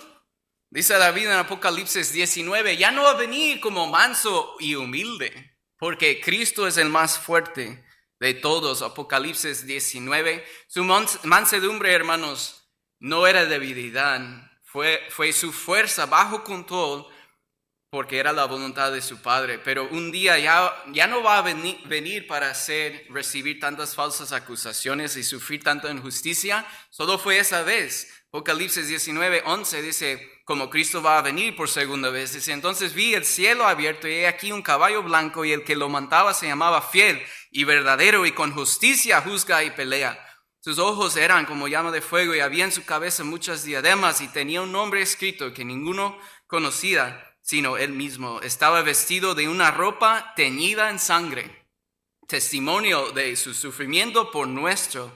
dice David en Apocalipsis 19, ya no va a venir como manso y humilde, porque Cristo es el más fuerte de todos. Apocalipsis 19, su mansedumbre, hermanos, no era debilidad, fue su fuerza bajo control, porque era la voluntad de su Padre. Pero un día ya no va a venir para recibir tantas falsas acusaciones y sufrir tanta injusticia. Solo fue esa vez. Apocalipsis 19:11 dice, como Cristo va a venir por segunda vez, dice, entonces vi el cielo abierto y he aquí un caballo blanco y el que lo montaba se llamaba Fiel y Verdadero y con justicia juzga y pelea. Sus ojos eran como llama de fuego y había en su cabeza muchas diademas y tenía un nombre escrito que ninguno conocía sino él mismo. Estaba vestido de una ropa teñida en sangre, testimonio de su sufrimiento por nuestra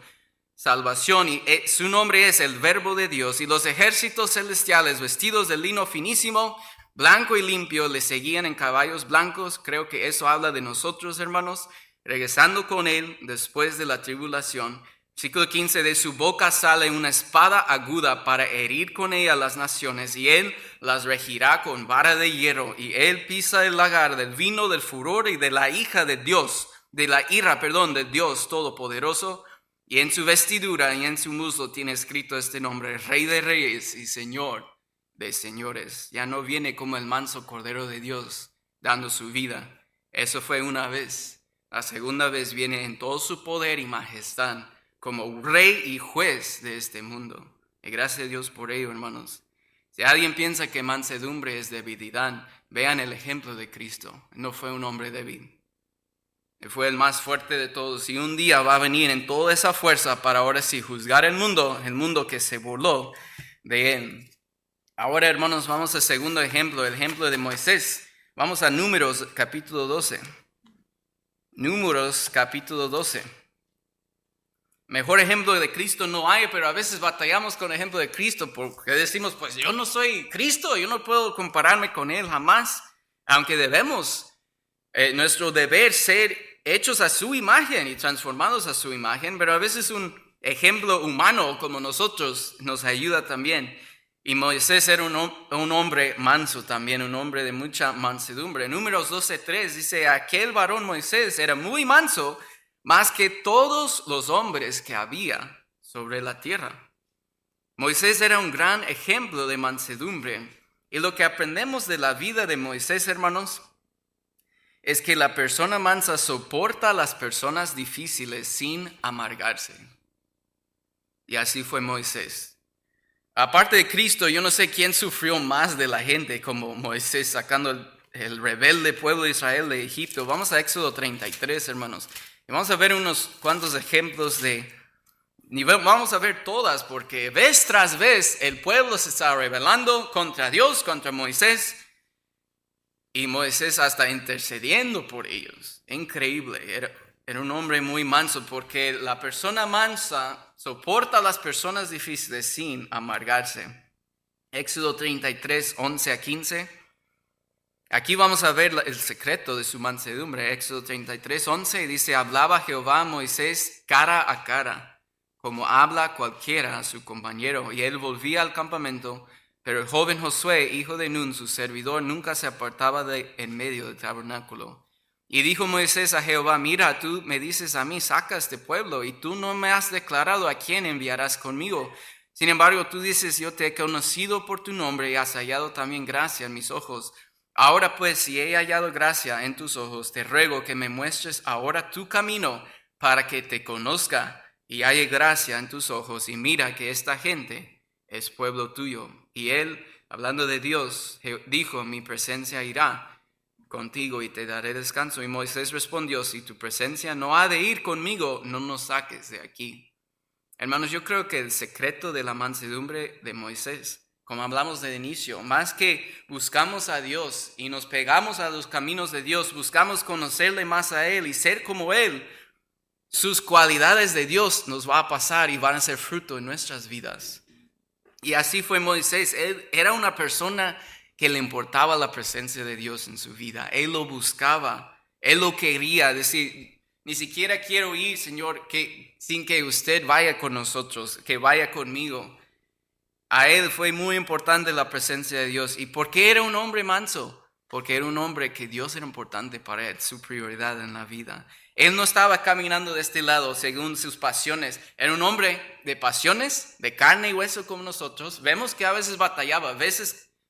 salvación, y su nombre es el Verbo de Dios, y los ejércitos celestiales vestidos de lino finísimo, blanco y limpio, le seguían en caballos blancos. Creo que eso habla de nosotros, hermanos, regresando con él después de la tribulación. Versículo 15, de su boca sale una espada aguda para herir con ella las naciones, y él las regirá con vara de hierro, y él pisa el lagar del vino del furor y de la ira de Dios Todopoderoso, y en su vestidura y en su muslo tiene escrito este nombre, Rey de Reyes y Señor de Señores. Ya no viene como el manso Cordero de Dios dando su vida. Eso fue una vez. La segunda vez viene en todo su poder y majestad, como rey y juez de este mundo. Y gracias a Dios por ello, hermanos. Si alguien piensa que mansedumbre es debilidad, vean el ejemplo de Cristo. No fue un hombre débil. Él fue el más fuerte de todos. Y un día va a venir en toda esa fuerza para ahora sí juzgar el mundo que se burló de él. Ahora, hermanos, vamos al segundo ejemplo, el ejemplo de Moisés. Vamos a Números capítulo 12. Números capítulo 12. Mejor ejemplo de Cristo no hay, pero a veces batallamos con el ejemplo de Cristo porque decimos, pues yo no soy Cristo, yo no puedo compararme con Él jamás, aunque debemos, nuestro deber ser hechos a su imagen y transformados a su imagen, pero a veces un ejemplo humano como nosotros nos ayuda también. Y Moisés era un hombre manso también, un hombre de mucha mansedumbre. Números 12:3 dice, aquel varón Moisés era muy manso, más que todos los hombres que había sobre la tierra. Moisés era un gran ejemplo de mansedumbre. Y lo que aprendemos de la vida de Moisés, hermanos, es que la persona mansa soporta a las personas difíciles sin amargarse. Y así fue Moisés. Aparte de Cristo, yo no sé quién sufrió más de la gente como Moisés sacando el rebelde pueblo de Israel de Egipto. Vamos a Éxodo 33, hermanos. Y vamos a ver unos cuantos ejemplos vamos a ver todas, porque vez tras vez el pueblo se está rebelando contra Dios, contra Moisés, y Moisés hasta intercediendo por ellos. Increíble, era un hombre muy manso, porque la persona mansa soporta a las personas difíciles sin amargarse. Éxodo 33, 11 a 15. Aquí vamos a ver el secreto de su mansedumbre. Éxodo 33, 11 dice: hablaba Jehová a Moisés cara a cara, como habla cualquiera a su compañero. Y él volvía al campamento, pero el joven Josué, hijo de Nun, su servidor, nunca se apartaba de en medio del tabernáculo. Y dijo Moisés a Jehová: mira, tú me dices a mí, saca este pueblo, y tú no me has declarado a quién enviarás conmigo. Sin embargo, tú dices: yo te he conocido por tu nombre y has hallado también gracia en mis ojos. Ahora pues, si he hallado gracia en tus ojos, te ruego que me muestres ahora tu camino para que te conozca y halle gracia en tus ojos. Y mira que esta gente es pueblo tuyo. Y él, hablando de Dios, dijo: mi presencia irá contigo y te daré descanso. Y Moisés respondió: si tu presencia no ha de ir conmigo, no nos saques de aquí. Hermanos, yo creo que el secreto de la mansedumbre de Moisés, como hablamos de inicio, más que buscamos a Dios y nos pegamos a los caminos de Dios, buscamos conocerle más a Él y ser como Él, sus cualidades de Dios nos va a pasar y van a ser fruto en nuestras vidas. Y así fue Moisés. Él era una persona que le importaba la presencia de Dios en su vida. Él lo buscaba, él lo quería, decir: ni siquiera quiero ir, Señor, sin que usted vaya con nosotros, que vaya conmigo. A él fue muy importante la presencia de Dios. ¿Y por qué era un hombre manso? Porque era un hombre que Dios era importante para él, su prioridad en la vida. Él no estaba caminando de este lado según sus pasiones. Era un hombre de pasiones, de carne y hueso como nosotros. Vemos que a veces batallaba,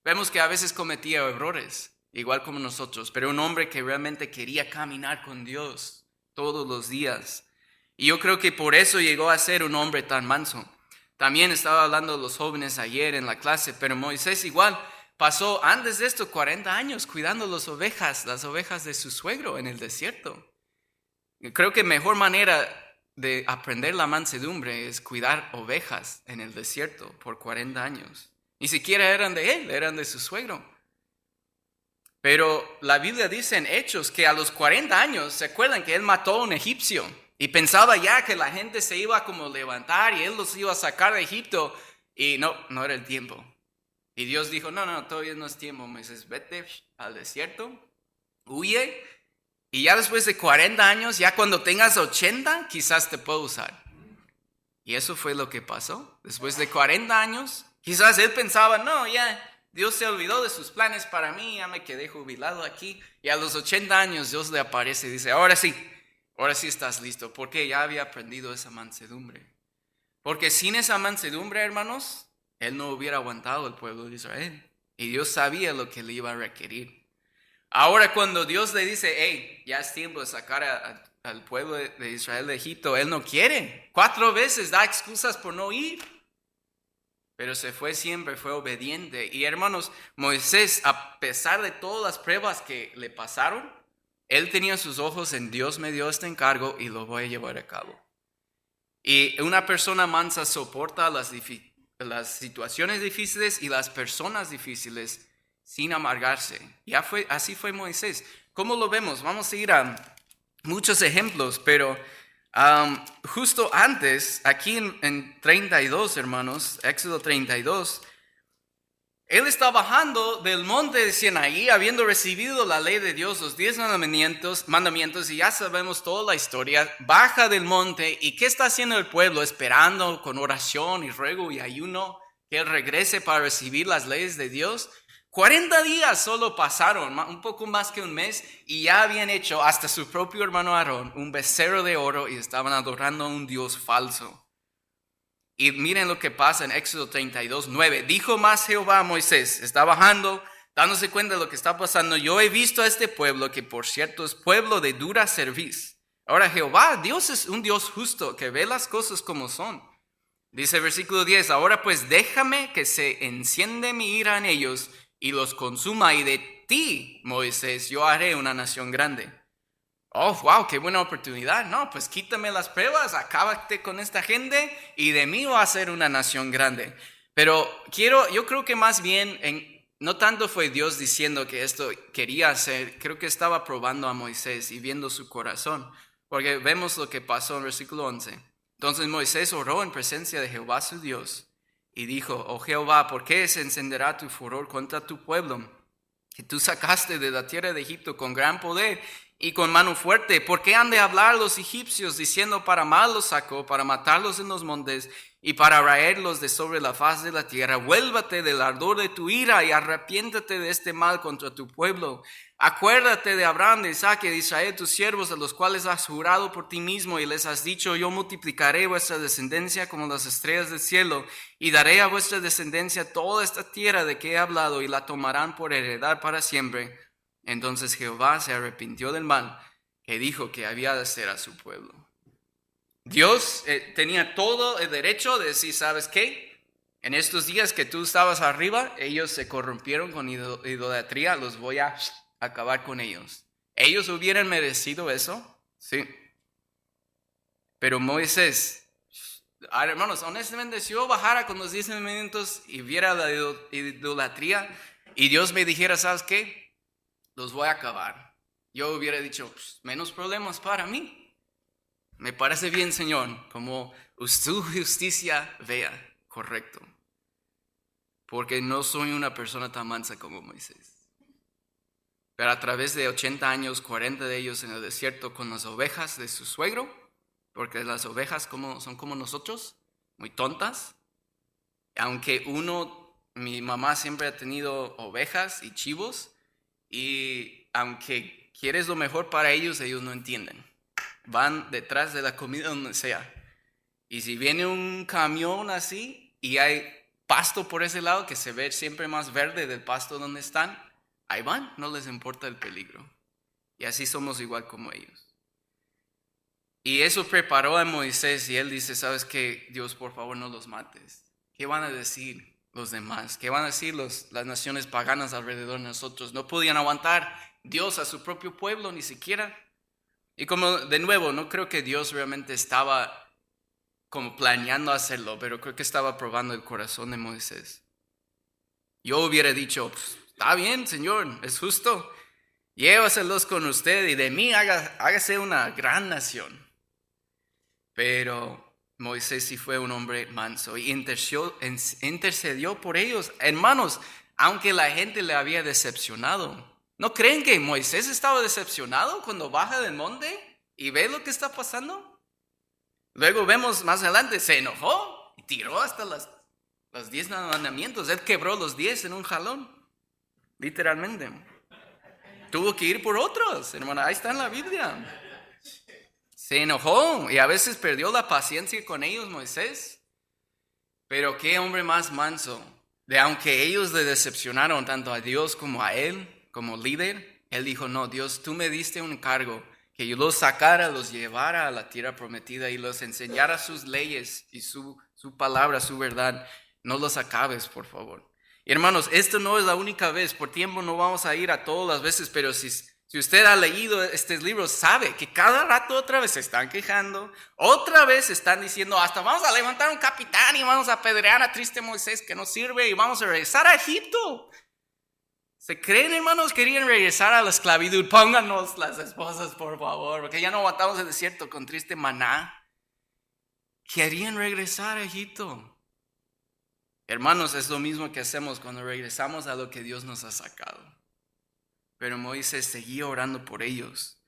vemos que a veces cometía errores, igual como nosotros. Pero un hombre que realmente quería caminar con Dios todos los días. Y yo creo que por eso llegó a ser un hombre tan manso. También estaba hablando de los jóvenes ayer en la clase, pero Moisés igual pasó antes de esto 40 años cuidando las ovejas de su suegro en el desierto. Creo que mejor manera de aprender la mansedumbre es cuidar ovejas en el desierto por 40 años. Ni siquiera eran de él, eran de su suegro. Pero la Biblia dice en Hechos que a los 40 años, ¿se acuerdan que él mató a un egipcio? Y pensaba ya que la gente se iba a como levantar y él los iba a sacar de Egipto. Y no era el tiempo. Y Dios dijo: no, todavía no es tiempo, Moisés, vete al desierto, huye. Y ya después de 40 años, ya cuando tengas 80, quizás te puedo usar. Y eso fue lo que pasó. Después de 40 años, quizás él pensaba: no, ya Dios se olvidó de sus planes para mí, ya me quedé jubilado aquí. Y a los 80 años Dios le aparece y dice: ahora sí estás listo, porque ya había aprendido esa mansedumbre. Porque sin esa mansedumbre, hermanos, él no hubiera aguantado el pueblo de Israel. Y Dios sabía lo que le iba a requerir. Ahora cuando Dios le dice: hey, ya es tiempo de sacar al pueblo de Israel de Egipto, él no quiere. 4 veces da excusas por no ir. Pero se fue siempre, fue obediente. Y hermanos, Moisés, a pesar de todas las pruebas que le pasaron, él tenía sus ojos en Dios, me dio este encargo y lo voy a llevar a cabo. Y una persona mansa soporta las situaciones difíciles y las personas difíciles sin amargarse. Así fue Moisés. ¿Cómo lo vemos? Vamos a ir a muchos ejemplos, pero justo antes, aquí en 32, hermanos, Éxodo 32, él está bajando del monte de Sinaí, habiendo recibido la ley de Dios, los 10 mandamientos, y ya sabemos toda la historia. Baja del monte, ¿y qué está haciendo el pueblo? Esperando con oración y ruego y ayuno que él regrese para recibir las leyes de Dios. 40 días solo pasaron, un poco más que un mes, y ya habían hecho hasta su propio hermano Aarón un becerro de oro y estaban adorando a un Dios falso. Y miren lo que pasa en Éxodo 32, 9. Dijo más Jehová a Moisés, está bajando, dándose cuenta de lo que está pasando: yo he visto a este pueblo, que por cierto es pueblo de dura cerviz. Ahora Jehová, Dios es un Dios justo, que ve las cosas como son. Dice el versículo 10, ahora pues déjame que se enciende mi ira en ellos y los consuma, y de ti, Moisés, yo haré una nación grande. Oh, wow, qué buena oportunidad. No, pues quítame las pruebas, acábate con esta gente y de mí va a ser una nación grande. Pero yo creo que más bien, no tanto fue Dios diciendo que esto quería hacer, creo que estaba probando a Moisés y viendo su corazón. Porque vemos lo que pasó en el versículo 11. Entonces Moisés oró en presencia de Jehová su Dios y dijo, oh Jehová, ¿por qué se encenderá tu furor contra tu pueblo, que tú sacaste de la tierra de Egipto con gran poder y con mano fuerte? ¿Por qué han de hablar los egipcios diciendo, para mal los sacó, para matarlos en los montes y para raerlos de sobre la faz de la tierra? Vuélvate del ardor de tu ira y arrepiéntate de este mal contra tu pueblo. Acuérdate de Abraham, de Isaac y de Israel, tus siervos, a los cuales has jurado por ti mismo y les has dicho, yo multiplicaré vuestra descendencia como las estrellas del cielo y daré a vuestra descendencia toda esta tierra de que he hablado y la tomarán por heredad para siempre. Entonces Jehová se arrepintió del mal que dijo que había de hacer a su pueblo. Dios tenía todo el derecho de decir, ¿sabes qué? En estos días que tú estabas arriba, ellos se corrompieron con idolatría, los voy a acabar con ellos. ¿Ellos hubieran merecido eso? Sí. Pero Moisés, hermanos, honestamente, si yo bajara con los 10 mandamientos y viera la idolatría y Dios me dijera, ¿sabes qué? Los voy a acabar. Yo hubiera dicho, menos problemas para mí. Me parece bien, Señor, como tu justicia vea, correcto. Porque no soy una persona tan mansa como Moisés. Pero a través de 80 años, 40 de ellos en el desierto con las ovejas de su suegro, porque las ovejas son como nosotros, muy tontas. Aunque mi mamá siempre ha tenido ovejas y chivos, y aunque quieres lo mejor para ellos, ellos no entienden. Van detrás de la comida donde sea. Y si viene un camión así y hay pasto por ese lado que se ve siempre más verde del pasto donde están, ahí van, no les importa el peligro. Y así somos igual como ellos. Y eso preparó a Moisés y él dice, ¿sabes qué? Dios, por favor, no los mates. ¿Qué van a decir los demás? ¿Qué van a decir las naciones paganas alrededor de nosotros? No podían aguantar Dios a su propio pueblo ni siquiera. Y como de nuevo, no creo que Dios realmente estaba como planeando hacerlo, pero creo que estaba probando el corazón de Moisés. Yo hubiera dicho, está bien, Señor, es justo. Llévaselos con usted y de mí hágase una gran nación. Pero Moisés sí fue un hombre manso y intercedió por ellos. Hermanos, aunque la gente le había decepcionado, ¿no creen que Moisés estaba decepcionado cuando baja del monte y ve lo que está pasando? Luego vemos más adelante, se enojó y tiró hasta los 10 mandamientos. Él quebró los 10 en un jalón, literalmente. Tuvo que ir por otros, hermano, ahí está en la Biblia. Se enojó y a veces perdió la paciencia con ellos, Moisés. Pero qué hombre más manso, de aunque ellos le decepcionaron tanto a Dios como a él, como líder, él dijo, no, Dios, tú me diste un encargo, que yo los sacara, los llevara a la tierra prometida y los enseñara sus leyes y su palabra, su verdad. No los acabes, por favor. Y hermanos, esto no es la única vez, por tiempo no vamos a ir a todas las veces, pero si usted ha leído este libro, sabe que cada rato otra vez se están quejando, otra vez están diciendo, hasta vamos a levantar un capitán y vamos a apedrear a triste Moisés que no sirve y vamos a regresar a Egipto. ¿Se creen, hermanos? Querían regresar a la esclavitud. Pónganos las esposas, por favor, porque ya no aguantamos el desierto con triste maná. Querían regresar a Egipto. Hermanos, es lo mismo que hacemos cuando regresamos a lo que Dios nos ha sacado. Pero Moisés seguía orando por ellos.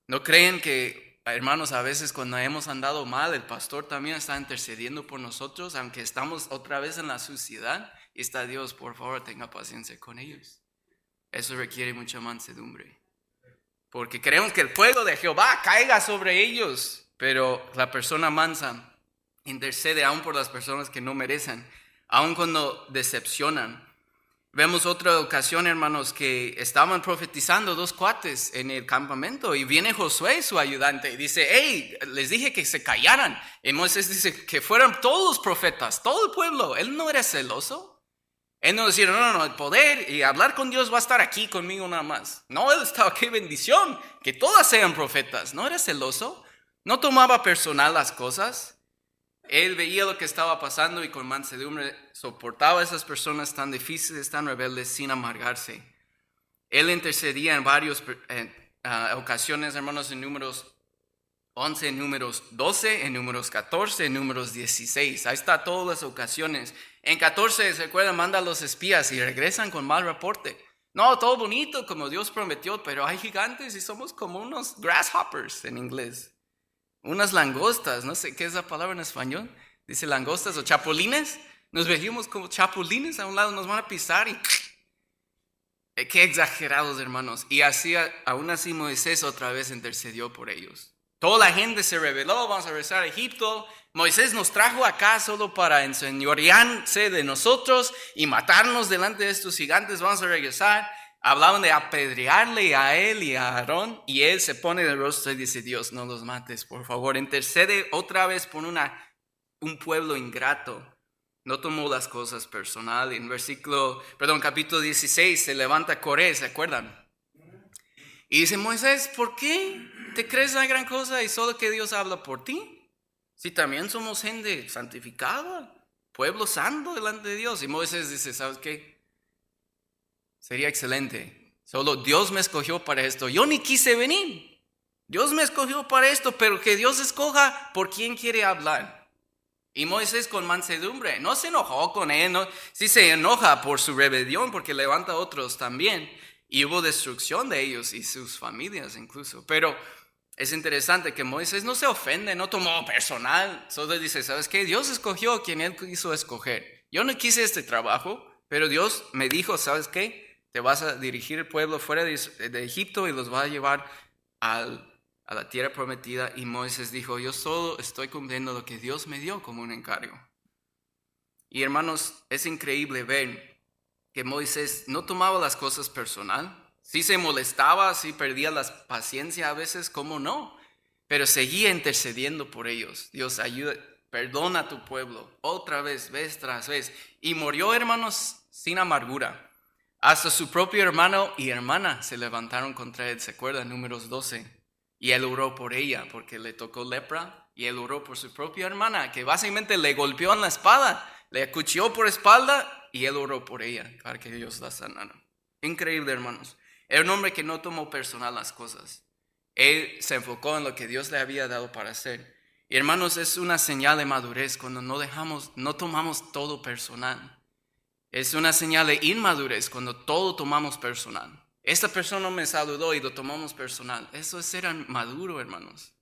¿No creen que, hermanos, a veces cuando hemos andado mal, el pastor también está intercediendo por nosotros, aunque estamos otra vez en la suciedad? Y está Dios, por favor, tenga paciencia con ellos. Eso requiere mucha mansedumbre. Porque queremos que el fuego de Jehová caiga sobre ellos. Pero la persona mansa intercede aún por las personas que no merecen, aún cuando decepcionan. Vemos otra ocasión, hermanos, que estaban profetizando 2 cuates en el campamento y viene Josué, su ayudante, y dice, hey, les dije que se callaran. Y Moisés dice que fueran todos los profetas, todo el pueblo. Él no era celoso. Él no decía, no, el poder y hablar con Dios va a estar aquí conmigo nada más. No, él estaba, qué bendición, que todas sean profetas. No era celoso, no tomaba personal las cosas. Él veía lo que estaba pasando y con mansedumbre soportaba a esas personas tan difíciles, tan rebeldes, sin amargarse. Él intercedía en varias ocasiones, hermanos, en Números 11 en Números 12, en Números 14, en Números 16. Ahí está todas las ocasiones. En 14, ¿se acuerdan? Manda a los espías y regresan con mal reporte. No, todo bonito como Dios prometió, pero hay gigantes y somos como unos grasshoppers en inglés. Unas langostas, no sé qué es la palabra en español. Dice langostas o chapulines. Nos veíamos como chapulines a un lado, nos van a pisar y... Qué exagerados, hermanos. Y así, aún así Moisés otra vez intercedió por ellos. Toda la gente se rebeló, vamos a regresar a Egipto. Moisés nos trajo acá solo para enseñorearse de nosotros y matarnos delante de estos gigantes, vamos a regresar. Hablaban de apedrearle a él y a Aarón, y él se pone de rostro y dice, Dios, no los mates, por favor. Intercede otra vez por un pueblo ingrato. No tomó las cosas personal. En capítulo 16 se levanta Coré, ¿se acuerdan? Y dice, Moisés, ¿por qué te crees la gran cosa y solo que Dios habla por ti? Si también somos gente santificada, pueblo santo delante de Dios. Y Moisés dice, ¿sabes qué? Sería excelente. Solo Dios me escogió para esto. Yo ni quise venir. Dios me escogió para esto, pero que Dios escoja por quién quiere hablar. Y Moisés con mansedumbre, no se enojó con él, no, sí se enoja por su rebelión porque levanta a otros también. Y hubo destrucción de ellos y sus familias incluso. Pero es interesante que Moisés no se ofende, no tomó personal. Solo dice, ¿sabes qué? Dios escogió a quien él quiso escoger. Yo no quise este trabajo, pero Dios me dijo, ¿sabes qué? Te vas a dirigir el pueblo fuera de Egipto y los vas a llevar a la tierra prometida. Y Moisés dijo, yo solo estoy cumpliendo lo que Dios me dio como un encargo. Y hermanos, es increíble ver que Moisés no tomaba las cosas personal. Sí se molestaba, sí perdía la paciencia a veces, ¿cómo no? Pero seguía intercediendo por ellos. Dios, ayuda, perdona a tu pueblo, otra vez tras vez. Y murió, hermanos, sin amargura. Hasta su propio hermano y hermana se levantaron contra él, ¿se acuerdan? Números 12. Y él oró por ella porque le tocó lepra. Y él oró por su propia hermana, que básicamente le golpeó en la espada, le acuchilló por espalda. Y él oró por ella para que Dios la sanara. Increíble, hermanos. Era un hombre que no tomó personal las cosas. Él se enfocó en lo que Dios le había dado para hacer. Y hermanos, es una señal de madurez cuando no tomamos todo personal. Es una señal de inmadurez cuando todo tomamos personal. Esta persona me saludó y lo tomamos personal. Eso es ser maduro, hermanos.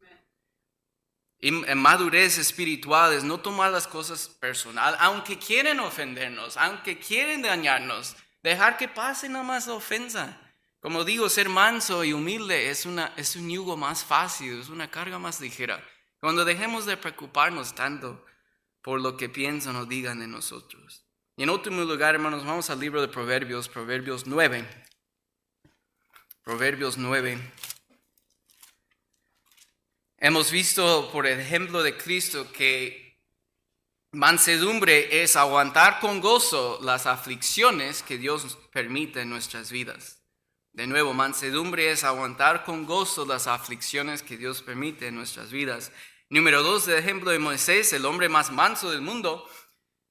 Y madurez espiritual es no tomar las cosas personal, aunque quieren ofendernos, aunque quieren dañarnos, dejar que pase nada más la ofensa. Como digo, ser manso y humilde es un yugo más fácil, es una carga más ligera. Cuando dejemos de preocuparnos tanto por lo que piensan o digan de nosotros. Y en último lugar, hermanos, vamos al libro de Proverbios, Proverbios 9. Proverbios 9. Hemos visto por el ejemplo de Cristo que mansedumbre es aguantar con gozo las aflicciones que Dios permite en nuestras vidas. De nuevo, mansedumbre es aguantar con gozo las aflicciones que Dios permite en nuestras vidas. Número 2, el ejemplo de Moisés, el hombre más manso del mundo.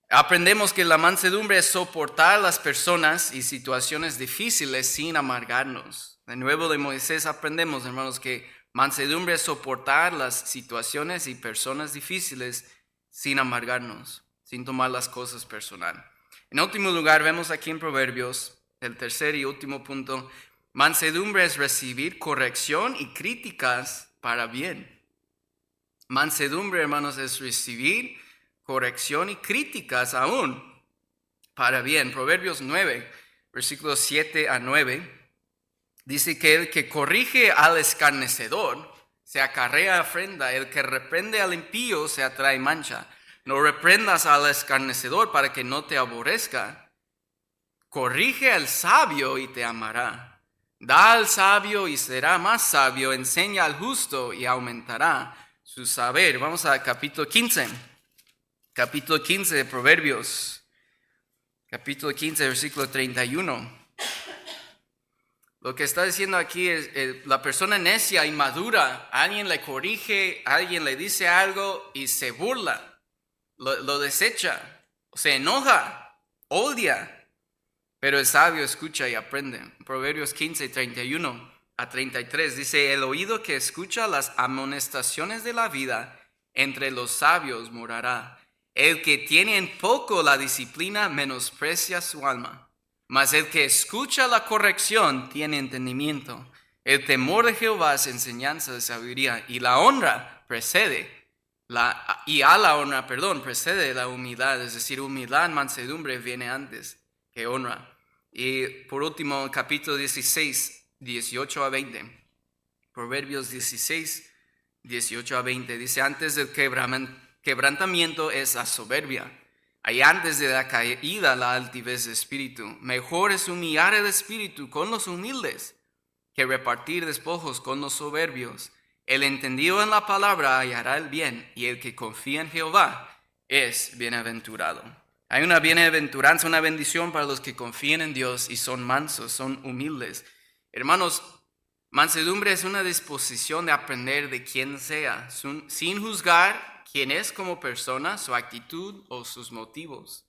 Aprendemos que la mansedumbre es soportar las personas y situaciones difíciles sin amargarnos. De nuevo, de Moisés aprendemos, hermanos, que mansedumbre es soportar las situaciones y personas difíciles sin amargarnos, sin tomar las cosas personal. En último lugar, vemos aquí en Proverbios, el tercer y último punto, mansedumbre es recibir corrección y críticas para bien. Mansedumbre, hermanos, es recibir corrección y críticas aún para bien. Proverbios 9, versículos 7 a 9. Dice que el que corrige al escarnecedor se acarrea afrenta, el que reprende al impío se atrae mancha. No reprendas al escarnecedor para que no te aborrezca. Corrige al sabio y te amará. Da al sabio y será más sabio. Enseña al justo y aumentará su saber. Vamos a capítulo 15. Capítulo 15 de Proverbios. Capítulo 15, versículo 31. Lo que está diciendo aquí es la persona necia, inmadura, alguien le corrige, alguien le dice algo y se burla, lo desecha, se enoja, odia, pero el sabio escucha y aprende. Proverbios 15, 31. a 33. Dice, el oído que escucha las amonestaciones de la vida, entre los sabios morará. El que tiene en poco la disciplina menosprecia su alma, mas el que escucha la corrección tiene entendimiento. El temor de Jehová es enseñanza de sabiduría, y la honra precede precede la humildad, es decir, humildad, mansedumbre viene antes que honra. Y por último, capítulo 16, 18 a 20. Proverbios 16, 18 a 20. Dice, antes del quebrantamiento es la soberbia, y antes de la caída la altivez de espíritu. Mejor es humillar el espíritu con los humildes que repartir despojos con los soberbios. El entendido en la palabra hallará el bien, y el que confía en Jehová es bienaventurado. Hay una bienaventuranza, una bendición para los que confían en Dios y son mansos, son humildes. Hermanos, mansedumbre es una disposición de aprender de quien sea, sin juzgar quién es como persona, su actitud o sus motivos.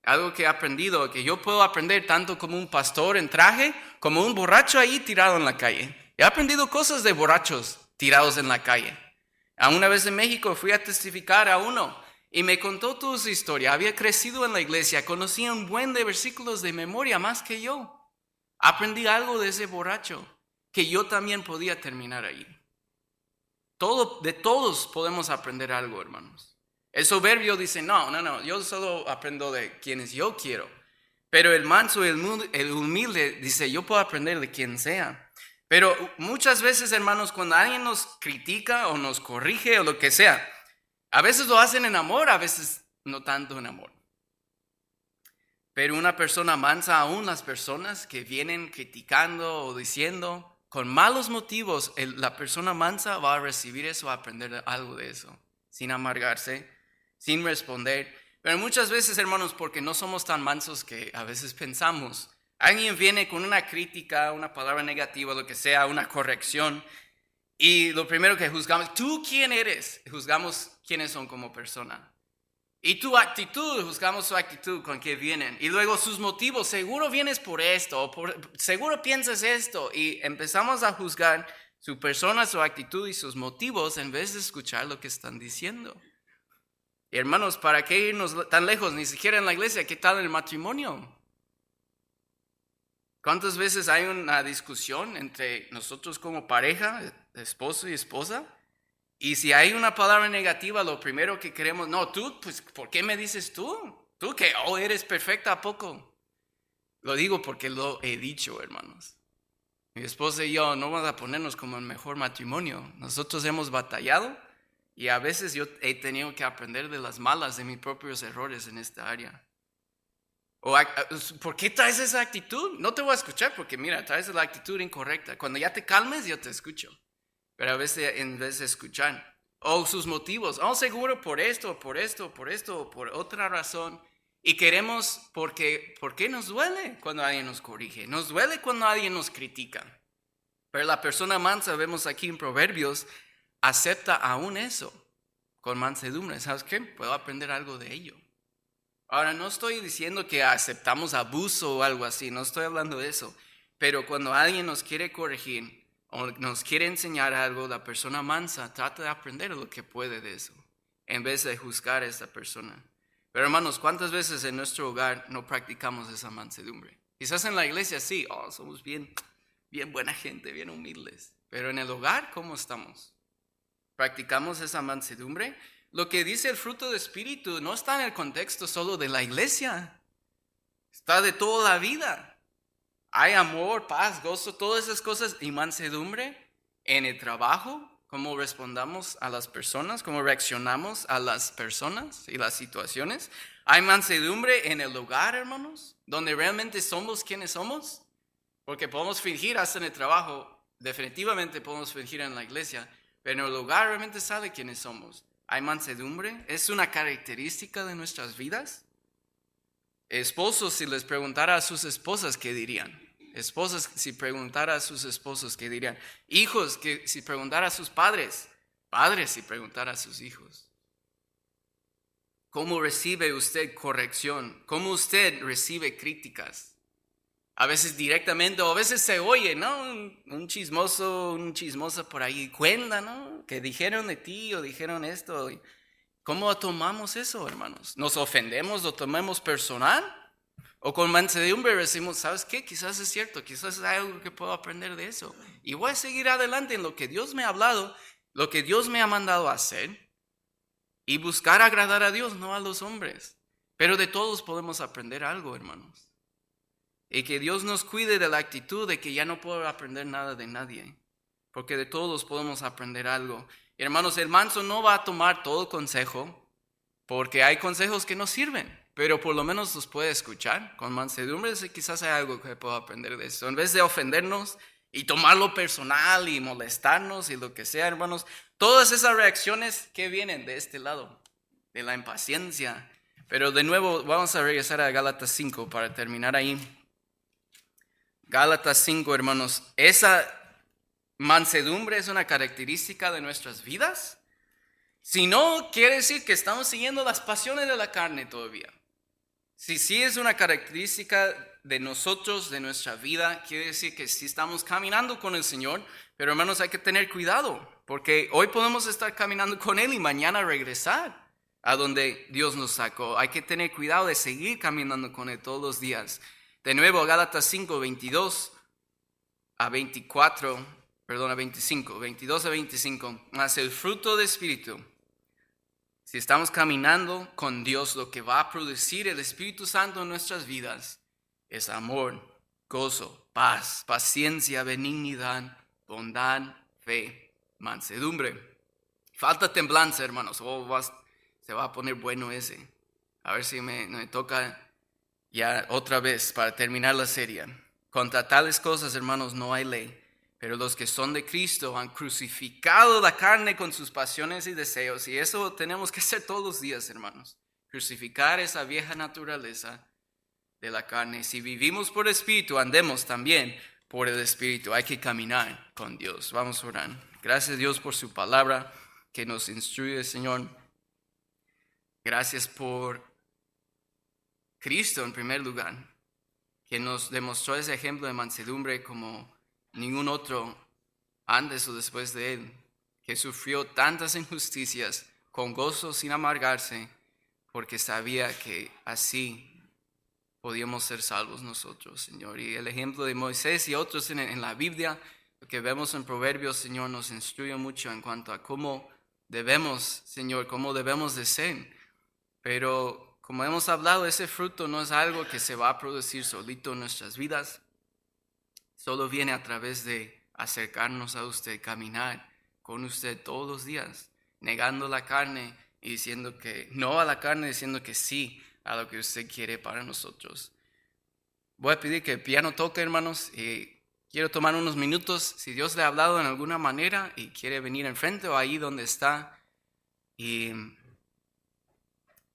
Algo que he aprendido, que yo puedo aprender tanto como un pastor en traje, como un borracho ahí tirado en la calle. He aprendido cosas de borrachos tirados en la calle. Una vez en México fui a testificar a uno y me contó toda su historia. Había crecido en la iglesia, conocía un buen de versículos de memoria más que yo. Aprendí algo de ese borracho, que yo también podía terminar ahí. De todos podemos aprender algo, hermanos. El soberbio dice, no, yo solo aprendo de quienes yo quiero. Pero el manso, el humilde dice, yo puedo aprender de quien sea. Pero muchas veces, hermanos, cuando alguien nos critica o nos corrige o lo que sea, a veces lo hacen en amor, a veces no tanto en amor. Pero una persona mansa, aún las personas que vienen criticando o diciendo con malos motivos, la persona mansa va a recibir eso, va a aprender algo de eso, sin amargarse, sin responder. Pero muchas veces, hermanos, porque no somos tan mansos que a veces pensamos, alguien viene con una crítica, una palabra negativa, lo que sea, una corrección, y lo primero que juzgamos, ¿tú quién eres? Juzgamos quiénes son como persona. Y tu actitud, juzgamos su actitud con que vienen. Y luego sus motivos, seguro vienes por esto, seguro piensas esto. Y empezamos a juzgar su persona, su actitud y sus motivos en vez de escuchar lo que están diciendo. Y hermanos, ¿para qué irnos tan lejos? Ni siquiera en la iglesia, ¿qué tal el matrimonio? ¿Cuántas veces hay una discusión entre nosotros como pareja, esposo y esposa? Y si hay una palabra negativa, lo primero que queremos, no, tú, pues, ¿por qué me dices tú? Tú que, eres perfecta, ¿a poco? Lo digo porque lo he dicho, hermanos. Mi esposa y yo no vamos a ponernos como el mejor matrimonio. Nosotros hemos batallado y a veces yo he tenido que aprender de las malas, de mis propios errores en esta área. ¿Por qué traes esa actitud? No te voy a escuchar porque mira, traes la actitud incorrecta. Cuando ya te calmes, yo te escucho. Pero a veces en vez de escuchar, sus motivos, seguro por esto, o por otra razón. Y queremos, ¿por qué nos duele cuando alguien nos corrige? Nos duele cuando alguien nos critica. Pero la persona mansa, vemos aquí en Proverbios, acepta aún eso con mansedumbre. ¿Sabes qué? Puedo aprender algo de ello. Ahora, no estoy diciendo que aceptamos abuso o algo así, no estoy hablando de eso. Pero cuando alguien nos quiere corregir o nos quiere enseñar algo, la persona mansa trata de aprender lo que puede de eso, en vez de juzgar a esta persona. Pero hermanos, ¿cuántas veces en nuestro hogar no practicamos esa mansedumbre? Quizás en la iglesia sí, somos bien buena gente, bien humildes. Pero en el hogar, ¿cómo estamos? ¿Practicamos esa mansedumbre? Lo que dice el fruto del Espíritu no está en el contexto solo de la iglesia, está de toda la vida. Hay amor, paz, gozo, todas esas cosas y mansedumbre en el trabajo, cómo respondamos a las personas, cómo reaccionamos a las personas y las situaciones. Hay mansedumbre en el hogar, hermanos, donde realmente somos quienes somos, porque podemos fingir hasta en el trabajo, definitivamente podemos fingir en la iglesia, pero en el hogar realmente sabe quiénes somos. Hay mansedumbre, es una característica de nuestras vidas. Esposos, si les preguntara a sus esposas, ¿qué dirían? Esposas, si preguntara a sus esposos, ¿qué dirían? Hijos, que si preguntara a sus padres. Padres, si preguntara a sus hijos. ¿Cómo recibe usted corrección? ¿Cómo usted recibe críticas? A veces directamente, o a veces se oye, ¿no? Un chismosa por ahí cuenta, ¿no? Que dijeron de ti o dijeron esto. ¿Cómo tomamos eso, hermanos? ¿Nos ofendemos, lo tomamos personal? ¿O con mansedumbre decimos, ¿sabes qué? Quizás es cierto, quizás hay algo que puedo aprender de eso. Y voy a seguir adelante en lo que Dios me ha hablado, lo que Dios me ha mandado a hacer. Y buscar agradar a Dios, no a los hombres. Pero de todos podemos aprender algo, hermanos. Y que Dios nos cuide de la actitud de que ya no puedo aprender nada de nadie. Porque de todos podemos aprender algo. Y hermanos, el manso no va a tomar todo consejo, porque hay consejos que no sirven. Pero por lo menos los puede escuchar. Con mansedumbre quizás hay algo que puedo aprender de eso. En vez de ofendernos y tomarlo personal y molestarnos y lo que sea, hermanos. Todas esas reacciones que vienen de este lado, de la impaciencia. Pero de nuevo vamos a regresar a Gálatas 5 para terminar ahí. Gálatas 5, hermanos, esa mansedumbre es una característica de nuestras vidas. Si no, quiere decir que estamos siguiendo las pasiones de la carne todavía. Si sí es una característica de nosotros, de nuestra vida, quiere decir que sí estamos caminando con el Señor, pero hermanos hay que tener cuidado, porque hoy podemos estar caminando con Él y mañana regresar a donde Dios nos sacó. Hay que tener cuidado de seguir caminando con Él todos los días. De nuevo, Gálatas 5, 22 a 25, 22 a 25, más el fruto del Espíritu. Si estamos caminando con Dios, lo que va a producir el Espíritu Santo en nuestras vidas es amor, gozo, paz, paciencia, benignidad, bondad, fe, mansedumbre. Falta templanza, hermanos. Se va a poner bueno ese. A ver si me toca ya otra vez para terminar la serie. Contra tales cosas, hermanos, no hay ley. Pero los que son de Cristo han crucificado la carne con sus pasiones y deseos. Y eso tenemos que hacer todos los días, hermanos. Crucificar esa vieja naturaleza de la carne. Si vivimos por el Espíritu, andemos también por el Espíritu. Hay que caminar con Dios. Vamos a orar. Gracias, Dios, por su palabra que nos instruye, Señor. Gracias por Cristo en primer lugar, que nos demostró ese ejemplo de mansedumbre como ningún otro antes o después de Él, que sufrió tantas injusticias con gozo sin amargarse, porque sabía que así podíamos ser salvos nosotros, Señor. Y el ejemplo de Moisés y otros en la Biblia, lo que vemos en Proverbios, Señor, nos instruye mucho en cuanto a cómo debemos, Señor, cómo debemos de ser. Pero como hemos hablado, ese fruto no es algo que se va a producir solito en nuestras vidas. Solo viene a través de acercarnos a usted, caminar con usted todos los días, negando la carne y diciendo que no a la carne, diciendo que sí a lo que usted quiere para nosotros. Voy a pedir que el piano toque, hermanos, y quiero tomar unos minutos. Si Dios le ha hablado en alguna manera y quiere venir enfrente o ahí donde está y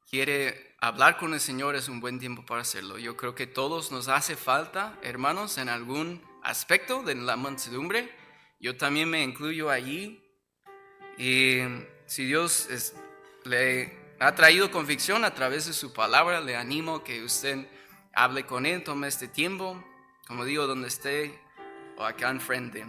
quiere hablar con el Señor, es un buen tiempo para hacerlo. Yo creo que todos nos hace falta, hermanos, en algún aspecto de la mansedumbre. Yo también me incluyo allí. Y si Dios le ha traído convicción a través de su palabra, le animo que usted hable con Él, tome este tiempo, como digo, donde esté o acá enfrente.